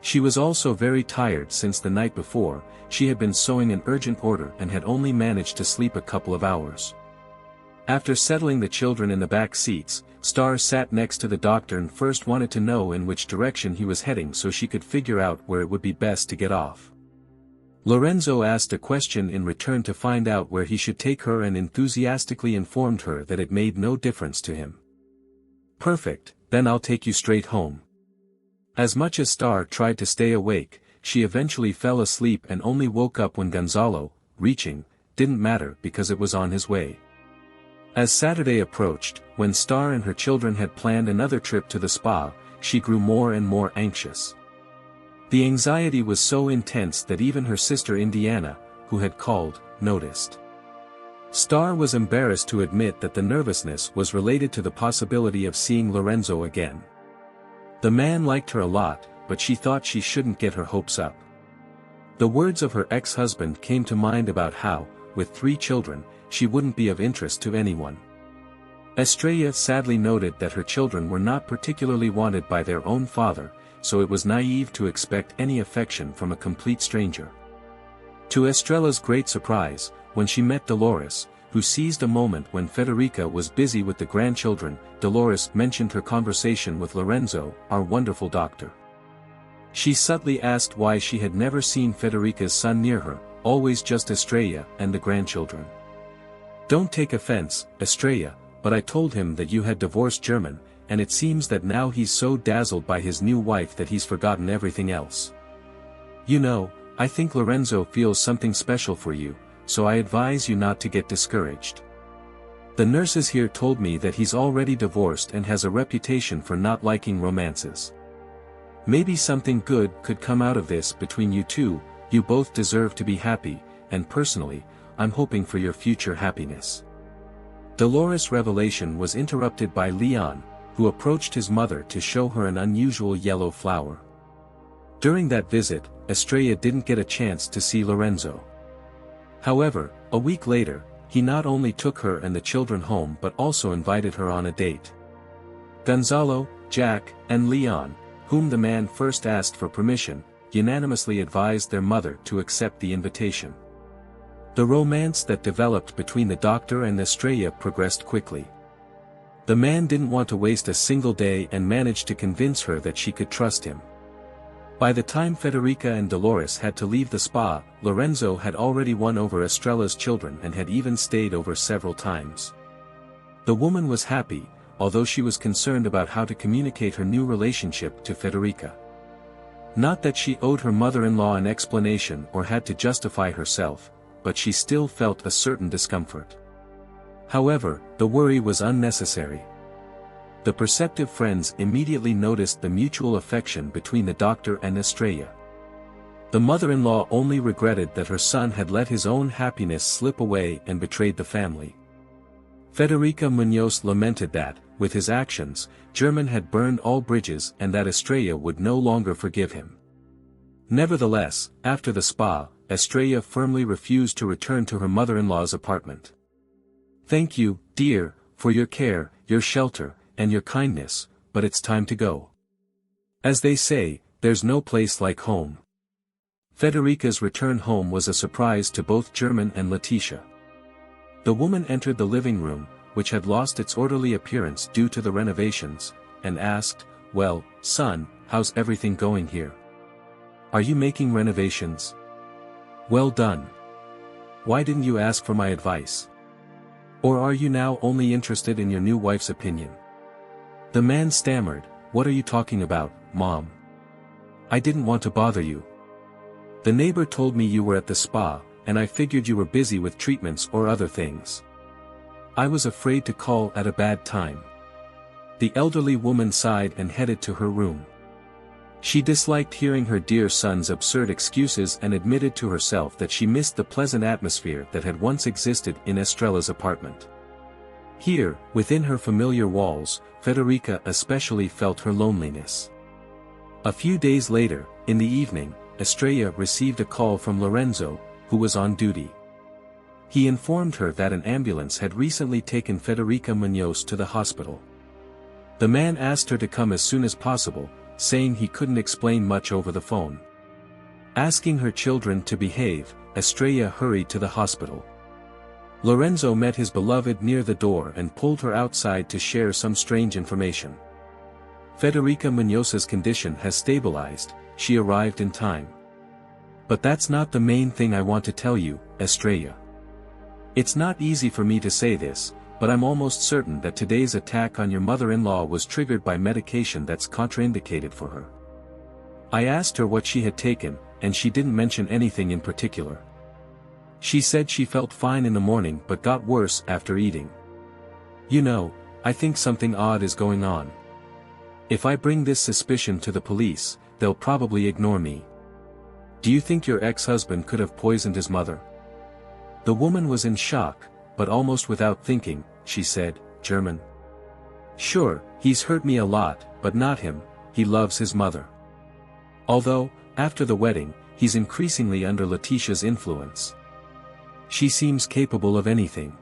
Speaker 1: She was also very tired since the night before. She had been sewing an urgent order and had only managed to sleep a couple of hours. After settling the children in the back seats, Star sat next to the doctor and first wanted to know in which direction he was heading so she could figure out where it would be best to get off. Lorenzo asked a question in return to find out where he should take her and enthusiastically informed her that it made no difference to him. "Perfect, then I'll take you straight home." As much as Star tried to stay awake, she eventually fell asleep and only woke up when Gonzalo, reaching, didn't matter because it was on his way. As Saturday approached, when Star and her children had planned another trip to the spa, she grew more and more anxious. The anxiety was so intense that even her sister Indiana, who had called, noticed. Star was embarrassed to admit that the nervousness was related to the possibility of seeing Lorenzo again. The man liked her a lot, but she thought she shouldn't get her hopes up. The words of her ex-husband came to mind about how, with 3 children, she wouldn't be of interest to anyone. Estrella sadly noted that her children were not particularly wanted by their own father, so it was naive to expect any affection from a complete stranger. To Estrella's great surprise, when she met Dolores, who seized a moment when Federica was busy with the grandchildren, Dolores mentioned her conversation with Lorenzo, our wonderful doctor. She subtly asked why she had never seen Federica's son near her, always just Estrella and the grandchildren. "Don't take offense, Estrella, but I told him that you had divorced German, and it seems that now he's so dazzled by his new wife that he's forgotten everything else. You know, I think Lorenzo feels something special for you, so I advise you not to get discouraged. The nurses here told me that he's already divorced and has a reputation for not liking romances. Maybe something good could come out of this between you two. You both deserve to be happy, and personally, I'm hoping for your future happiness." Dolores' revelation was interrupted by Leon, who approached his mother to show her an unusual yellow flower. During that visit, Estrella didn't get a chance to see Lorenzo. However, a week later, he not only took her and the children home but also invited her on a date. Gonzalo, Jack, and Leon, whom the man first asked for permission, unanimously advised their mother to accept the invitation. The romance that developed between the doctor and Estrella progressed quickly. The man didn't want to waste a single day and managed to convince her that she could trust him. By the time Federica and Dolores had to leave the spa, Lorenzo had already won over Estrella's children and had even stayed over several times. The woman was happy, although she was concerned about how to communicate her new relationship to Federica. Not that she owed her mother-in-law an explanation or had to justify herself, but she still felt a certain discomfort. However, the worry was unnecessary. The perceptive friends immediately noticed the mutual affection between the doctor and Estrella. The mother-in-law only regretted that her son had let his own happiness slip away and betrayed the family. Federica Muñoz lamented that, with his actions, German had burned all bridges and that Estrella would no longer forgive him. Nevertheless, after the spa, Estrella firmly refused to return to her mother-in-law's apartment. "Thank you, dear, for your care, your shelter, and your kindness, but it's time to go. As they say, there's no place like home." Federica's return home was a surprise to both German and Leticia. The woman entered the living room, which had lost its orderly appearance due to the renovations, and asked, "Well, son, how's everything going here? Are you making renovations? Well done. Why didn't you ask for my advice? Or are you now only interested in your new wife's opinion?" The man stammered, "What are you talking about, Mom? I didn't want to bother you. The neighbor told me you were at the spa, and I figured you were busy with treatments or other things. I was afraid to call at a bad time." The elderly woman sighed and headed to her room. She disliked hearing her dear son's absurd excuses and admitted to herself that she missed the pleasant atmosphere that had once existed in Estrella's apartment. Here, within her familiar walls, Federica especially felt her loneliness. A few days later, in the evening, Estrella received a call from Lorenzo, who was on duty. He informed her that an ambulance had recently taken Federica Muñoz to the hospital. The man asked her to come as soon as possible, saying he couldn't explain much over the phone. Asking her children to behave, Estrella hurried to the hospital. Lorenzo met his beloved near the door and pulled her outside to share some strange information. "Federica Muñoz's condition has stabilized, she arrived in time. But that's not the main thing I want to tell you, Estrella. It's not easy for me to say this, but I'm almost certain that today's attack on your mother-in-law was triggered by medication that's contraindicated for her. I asked her what she had taken, and she didn't mention anything in particular. She said she felt fine in the morning but got worse after eating. You know, I think something odd is going on. If I bring this suspicion to the police, they'll probably ignore me. Do you think your ex-husband could have poisoned his mother?" The woman was in shock, but almost without thinking, she said, "German. Sure, he's hurt me a lot, but not him, he loves his mother. Although, after the wedding, he's increasingly under Leticia's influence. She seems capable of anything."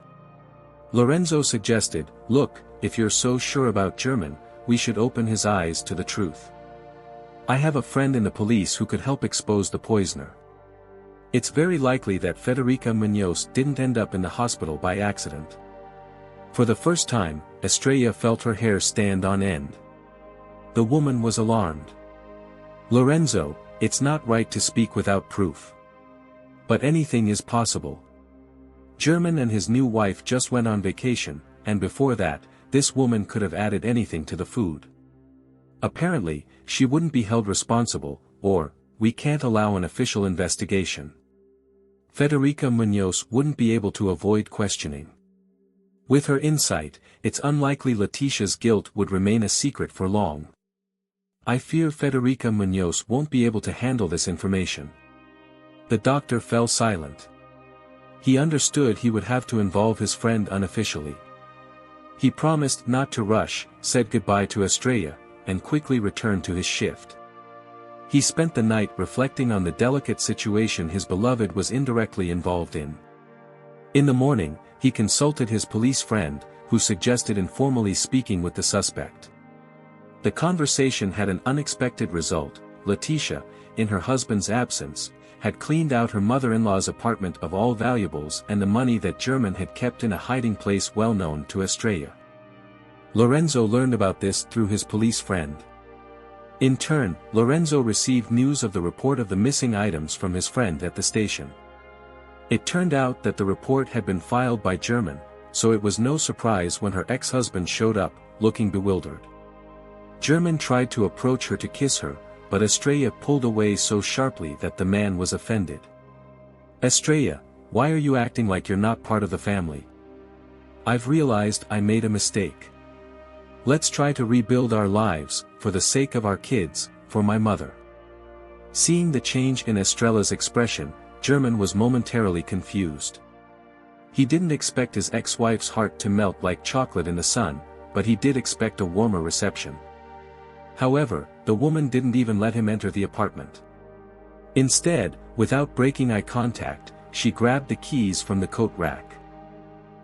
Speaker 1: Lorenzo suggested, "Look, if you're so sure about German, we should open his eyes to the truth. I have a friend in the police who could help expose the poisoner. It's very likely that Federica Muñoz didn't end up in the hospital by accident." For the first time, Estrella felt her hair stand on end. The woman was alarmed. "Lorenzo, it's not right to speak without proof. But anything is possible. German and his new wife just went on vacation, and before that, this woman could have added anything to the food. Apparently, she wouldn't be held responsible, or, we can't allow an official investigation. Federica Muñoz wouldn't be able to avoid questioning. With her insight, it's unlikely Leticia's guilt would remain a secret for long. I fear Federica Muñoz won't be able to handle this information." The doctor fell silent. He understood he would have to involve his friend unofficially. He promised not to rush, said goodbye to Estrella, and quickly returned to his shift. He spent the night reflecting on the delicate situation his beloved was indirectly involved in. In the morning, he consulted his police friend, who suggested informally speaking with the suspect. The conversation had an unexpected result. Leticia, in her husband's absence, had cleaned out her mother-in-law's apartment of all valuables and the money that German had kept in a hiding place well known to Estrella. Lorenzo learned about this through his police friend. In turn, Lorenzo received news of the report of the missing items from his friend at the station. It turned out that the report had been filed by German, so it was no surprise when her ex-husband showed up, looking bewildered. German tried to approach her to kiss her, but Estrella pulled away so sharply that the man was offended. "Estrella, why are you acting like you're not part of the family? I've realized I made a mistake. Let's try to rebuild our lives, for the sake of our kids, for my mother." Seeing the change in Estrella's expression, German was momentarily confused. He didn't expect his ex-wife's heart to melt like chocolate in the sun, but he did expect a warmer reception. However, the woman didn't even let him enter the apartment. Instead, without breaking eye contact, she grabbed the keys from the coat rack.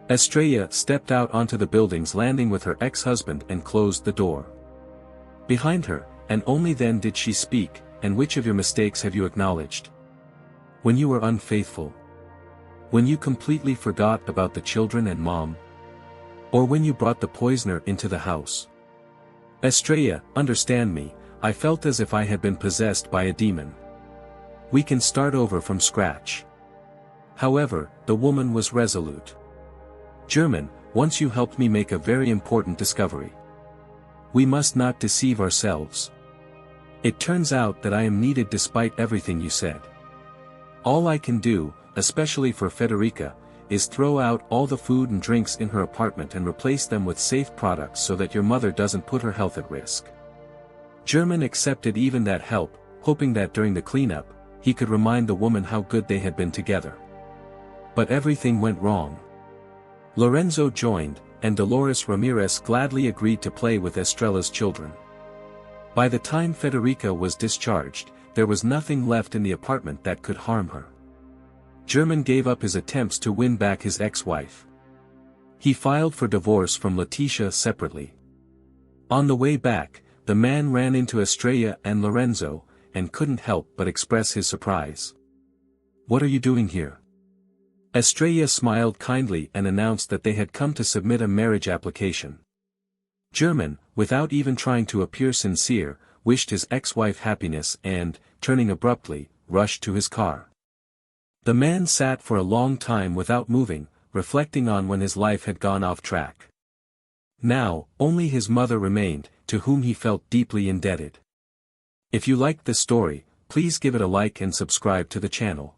Speaker 1: Estrella stepped out onto the building's landing with her ex-husband and closed the door behind her, and only then did she speak, "And which of your mistakes have you acknowledged? When you were unfaithful? When you completely forgot about the children and mom? Or when you brought the poisoner into the house?" "Estrella, understand me, I felt as if I had been possessed by a demon. We can start over from scratch." However, the woman was resolute. "German, once you helped me make a very important discovery. We must not deceive ourselves. It turns out that I am needed despite everything you said. All I can do, especially for Federica, is throw out all the food and drinks in her apartment and replace them with safe products so that your mother doesn't put her health at risk." German accepted even that help, hoping that during the cleanup, he could remind the woman how good they had been together. But everything went wrong. Lorenzo joined, and Dolores Ramirez gladly agreed to play with Estrella's children. By the time Federica was discharged, there was nothing left in the apartment that could harm her. German gave up his attempts to win back his ex-wife. He filed for divorce from Leticia separately. On the way back, the man ran into Estrella and Lorenzo, and couldn't help but express his surprise. "What are you doing here?" Estrella smiled kindly and announced that they had come to submit a marriage application. German, without even trying to appear sincere, wished his ex-wife happiness and, turning abruptly, rushed to his car. The man sat for a long time without moving, reflecting on when his life had gone off track. Now, only his mother remained, to whom he felt deeply indebted. If you liked this story, please give it a like and subscribe to the channel.